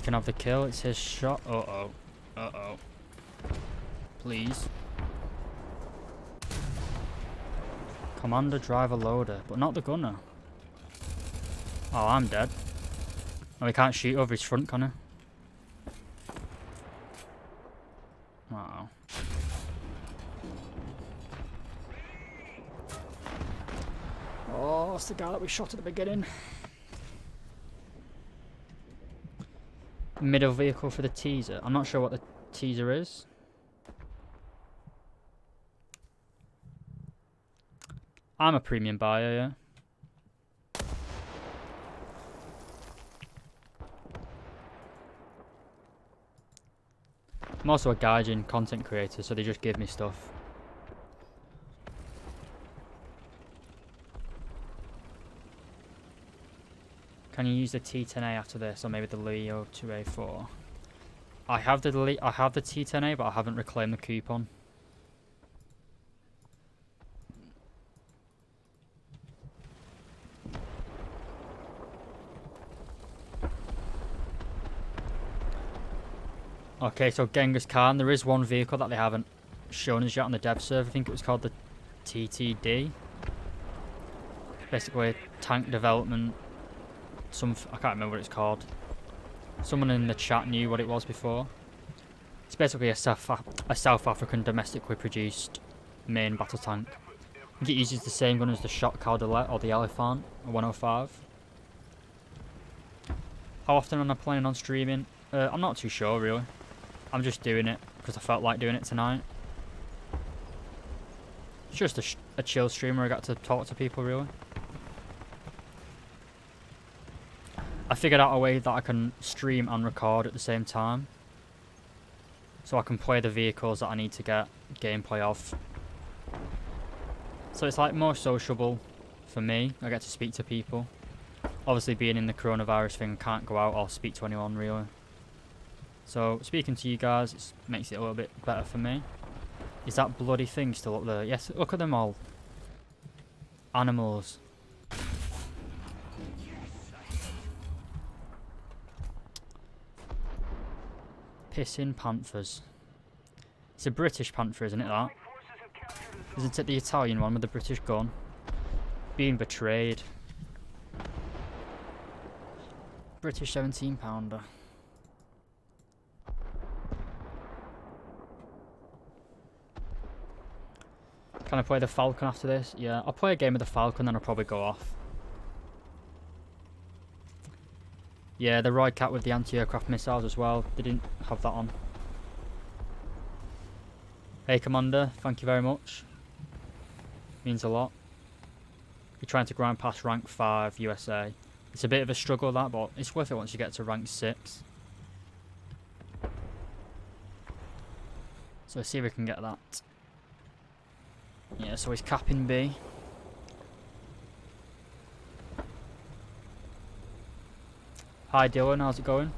he can have the kill. It's his shot. Uh-oh. Uh-oh. Please. Commander, driver, loader. But not the gunner. Oh, I'm dead. Oh, he can't shoot over his front, can he? Uh-oh. Oh, that's the guy that we shot at the beginning. Middle vehicle for the teaser. I'm not sure what the teaser is. I'm a premium buyer, yeah. I'm also a Gaijin content creator, so they just give me stuff. Can you use the T10A after this, or maybe the Leo 2A4? I have the T10A, but I haven't reclaimed the coupon. Okay, so Genghis Khan, there is one vehicle that they haven't shown us yet on the dev server. I think it was called the TTD. Basically, tank development. I can't remember what it's called. Someone in the chat knew what it was before. It's basically a South African domestically produced main battle tank. I think it uses the same gun as the Shot Caudilette or the Elephant, a 105. How often am I planning on streaming? I'm not too sure, really. I'm just doing it because I felt like doing it tonight. It's just a chill stream where I got to talk to people, really. I figured out a way that I can stream and record at the same time. So I can play the vehicles that I need to get gameplay of. So it's like more sociable for me. I get to speak to people. Obviously being in the coronavirus thing, I can't go out or speak to anyone really. So speaking to you guys makes it a little bit better for me. Is that bloody thing still up there? Yes, look at them all. Animals. Pissing panthers. It's a British panther, isn't it, that? Isn't it the Italian one with the British gun? Being betrayed. British 17-pounder. Can I play the Falcon after this? Yeah, I'll play a game of the Falcon, then I'll probably go off. Yeah, the Roycat with the anti-aircraft missiles as well. They didn't have that on. Hey, Commander. Thank you very much. Means a lot. You're trying to grind past rank 5 USA. It's a bit of a struggle, that, but it's worth it once you get to rank 6. So let's see if we can get that. Yeah, so he's capping B. Hi Dylan, how's it going?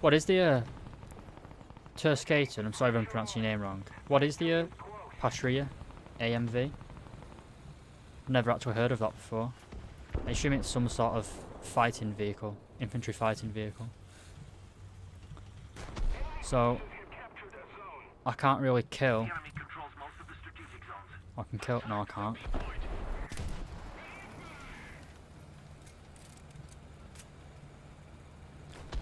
What is the Turskaten? I'm sorry if I'm pronouncing your name wrong. What is the Patria AMV? I've never actually heard of that before. I assume it's some sort of fighting vehicle, infantry fighting vehicle. So I can't really kill. I can kill. No, I can't.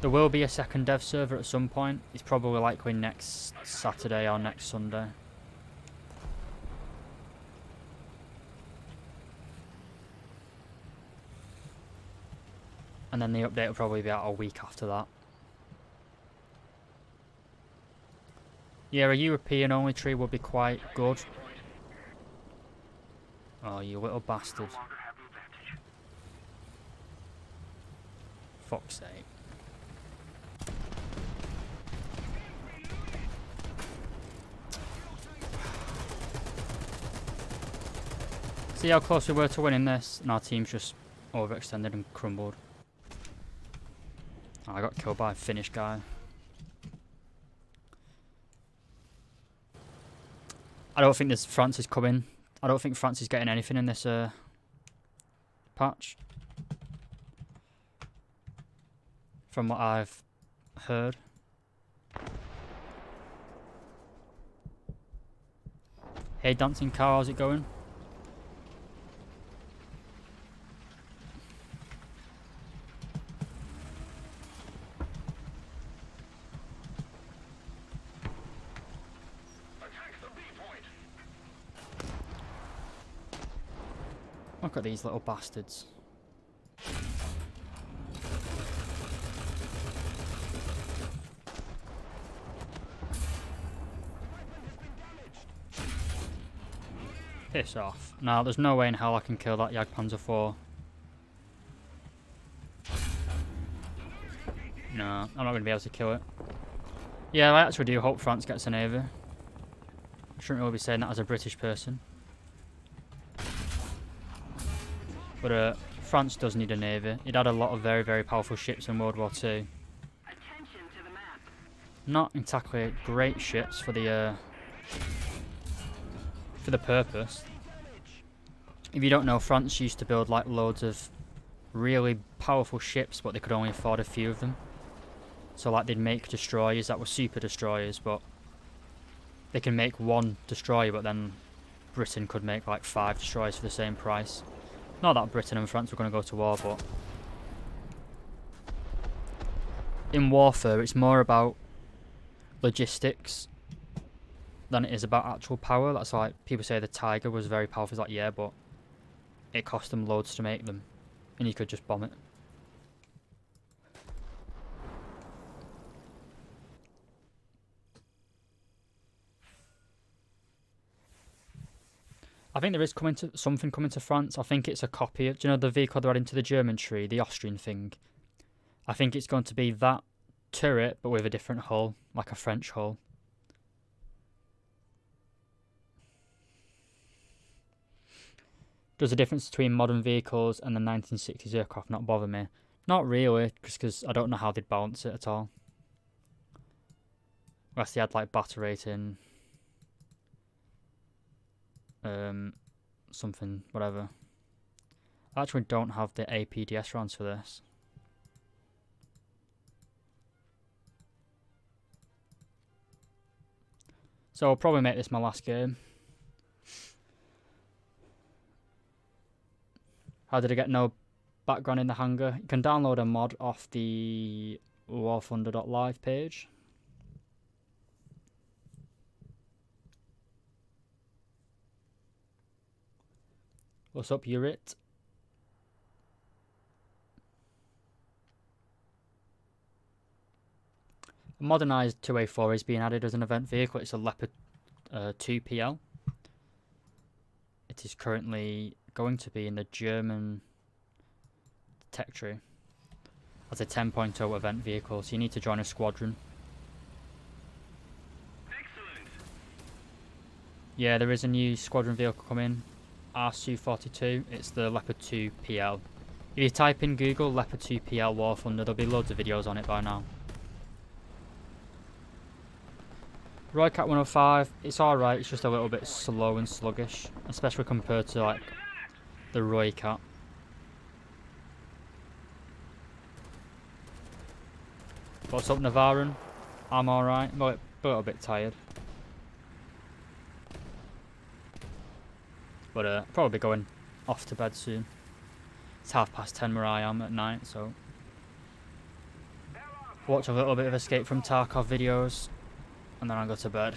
There will be a second dev server at some point. It's probably likely next Saturday or next Sunday. And then the update will probably be out a week after that. Yeah, a European only tree would be quite good. Oh, you little bastard. Fuck's sake. See how close we were to winning this, and our team's just overextended and crumbled. Oh, I got killed by a Finnish guy. I don't think France is coming. I don't think France is getting anything in this patch. from what I've heard. Hey, dancing car, how's it going? Look at these little bastards. Piss off. Now, there's no way in hell I can kill that Jagdpanzer IV. No, I'm not going to be able to kill it. Yeah, I actually do hope France gets a navy. I shouldn't really be saying that as a British person. But France does need a navy. It had a lot of very, very powerful ships in World War II. Not exactly great ships for the purpose. If you don't know, France used to build like loads of really powerful ships, but they could only afford a few of them. So like they'd make destroyers that were super destroyers, but they can make one destroyer, but then Britain could make like 5 destroyers for the same price. Not that Britain and France were going to go to war, but in warfare it's more about logistics than it is about actual power. That's like people say the Tiger was very powerful. It's like, yeah, but it cost them loads to make them, and you could just bomb it. I think there is something coming to France. I think it's a copy of, do you know the vehicle they're adding to the German tree, the Austrian thing? I think it's going to be that turret, but with a different hull, like a French hull. Does the difference between modern vehicles and the 1960s aircraft not bother me? Not really, just because I don't know how they'd balance it at all. Unless they had like battle rating, something, whatever. I actually don't have the APDS rounds for this. So I'll probably make this my last game. How did I get no background in the hangar? You can download a mod off the warthunder.live page. What's up, Urit? A modernised 2A4 is being added as an event vehicle. It's a Leopard 2 PL. It is currently going to be in the German tech tree as a 10.0 event vehicle, so you need to join a squadron. Excellent. Yeah, there is a new squadron vehicle coming, RC-42. It's the Leopard 2 PL. If you type in Google Leopard 2 PL War Thunder, there'll be loads of videos on it by now. Roycat 105, it's alright, it's just a little bit slow and sluggish, especially compared to like the Roycat. What's up, Navaran? I'm alright, but a little bit tired. But probably going off to bed soon. It's 10:30 where I am at night, so watch a little bit of Escape from Tarkov videos, and then I'll go to bed.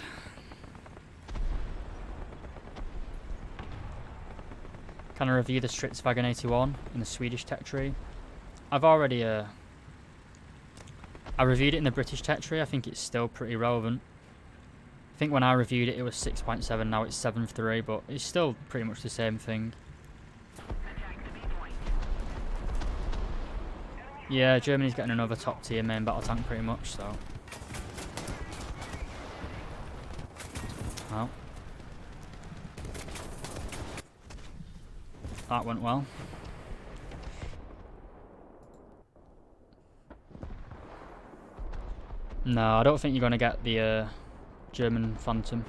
Can I review the Stridsvagn 81 in the Swedish tech tree? I've already I reviewed it in the British tech tree. I think it's still pretty relevant. I think when I reviewed it, it was 6.7, now it's 7.3, but it's still pretty much the same thing. Yeah, Germany's getting another top tier main battle tank pretty much, so. Well. That went well. No, I don't think you're going to get the German Phantom.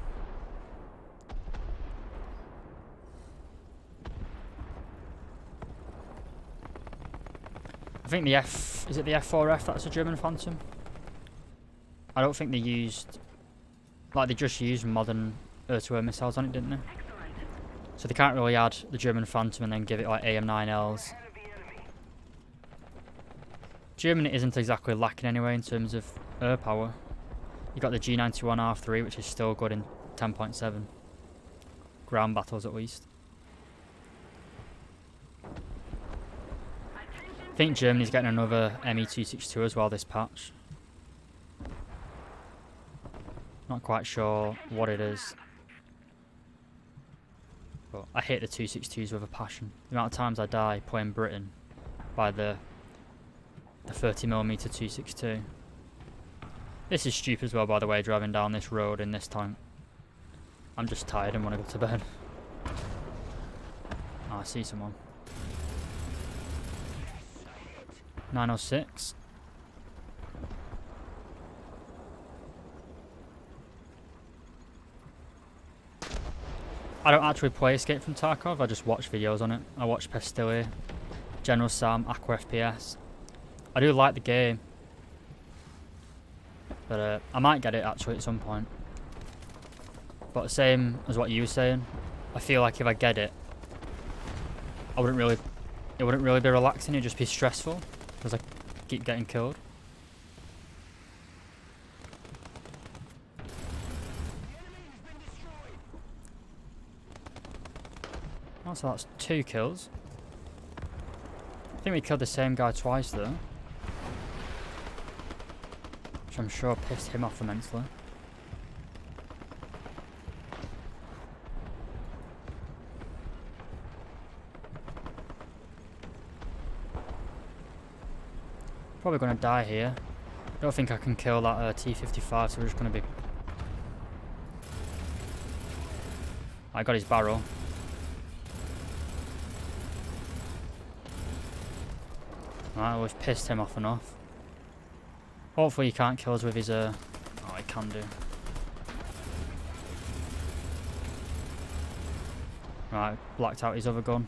I think the is it the F4F that's a German Phantom? I don't think they used, like they just used modern air-to-air missiles on it, didn't they? So they can't really add the German Phantom and then give it like AM9Ls. Germany isn't exactly lacking anyway in terms of air power. You got the G91R3, which is still good in 10.7. Ground battles at least. I think Germany's getting another Me-262 as well this patch. Not quite sure what it is. But I hate the 262s with a passion. The amount of times I die playing Britain by the 30mm 262. This is stupid as well, by the way, driving down this road in this tank. I'm just tired and want to go to bed. Oh, I see someone. 906. I don't actually play Escape from Tarkov, I just watch videos on it. I watch Pestilli, General Sam, Aqua FPS. I do like the game, but I might get it actually at some point. But the same as what you were saying, I feel like if I get it, it wouldn't really be relaxing, it'd just be stressful, because I keep getting killed. Oh, so that's 2 kills. I think we killed the same guy twice though, which I'm sure pissed him off immensely. Probably going to die here. I don't think I can kill that T-55, so we're just going to be... I got his barrel. Right, we've pissed him off enough. Hopefully he can't kill us with his... Oh, he can do. Right, blacked out his other gun.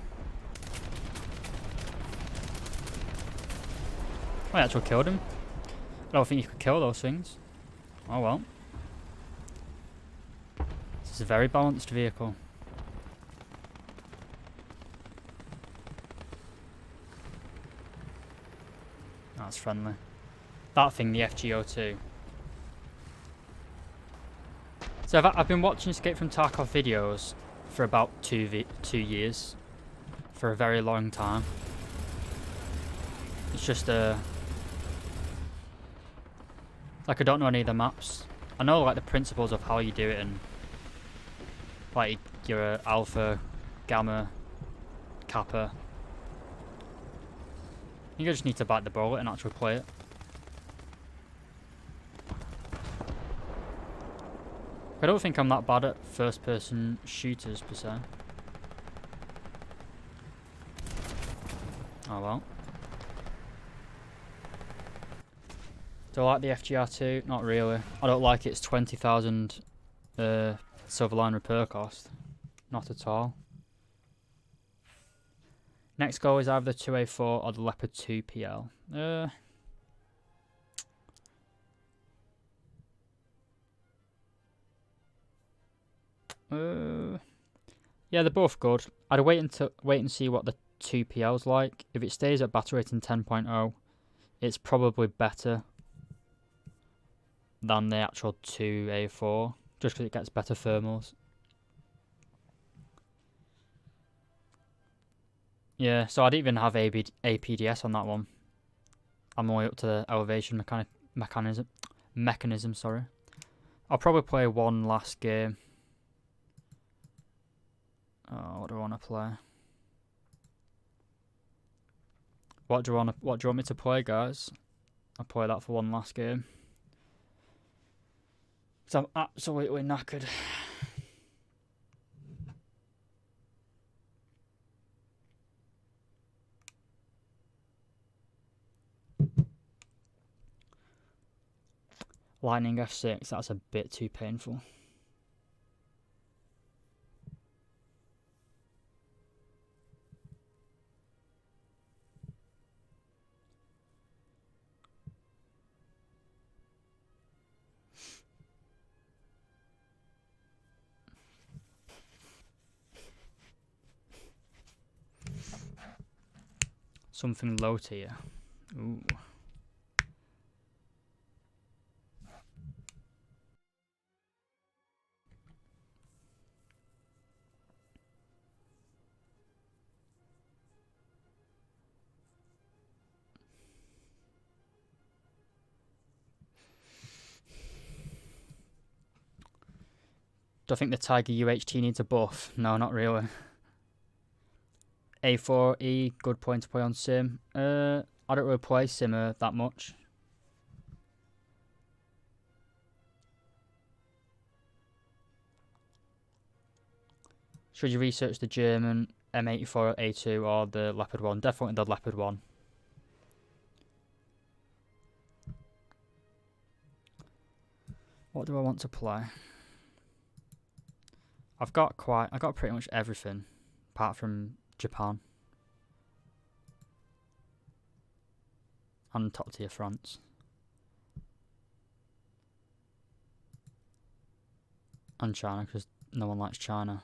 I actually killed him. I don't think you could kill those things. Oh well. This is a very balanced vehicle. That's friendly. That thing, the FGO2. So I've been watching Escape from Tarkov videos for about 2 years. For a very long time. It's just like I don't know any of the maps. I know like the principles of how you do it, and like your alpha, gamma, kappa. You just need to bite the bullet and actually play it. I don't think I'm that bad at first person shooters per se. Oh well. Do I like the FGR2? Not really. I don't like its 20,000 Silverline repair cost. Not at all. Next goal is either the 2A4 or the Leopard 2 PL. Yeah, they're both good. I'd wait and see what the 2 PL's like. If it stays at battle rating 10.0, it's probably better than the actual 2A4, just because it gets better thermals. Yeah, so I didn't even have APDS on that one. I'm only up to the elevation mechanism. Sorry. I'll probably play one last game. Oh, what do I want to play? What do you want me to play, guys? I'll play that for one last game. So I'm absolutely knackered. Lightning F6, that's a bit too painful. Something low tier. Ooh. Do I think the Tiger UHT needs a buff? No, not really. A4E, good point to play on Sim. I don't really play Simmer that much. Should you research the German M84 A2 or the Leopard one? Definitely the Leopard one. What do I want to play? I've got pretty much everything, apart from Japan and top tier France and China, because no one likes China.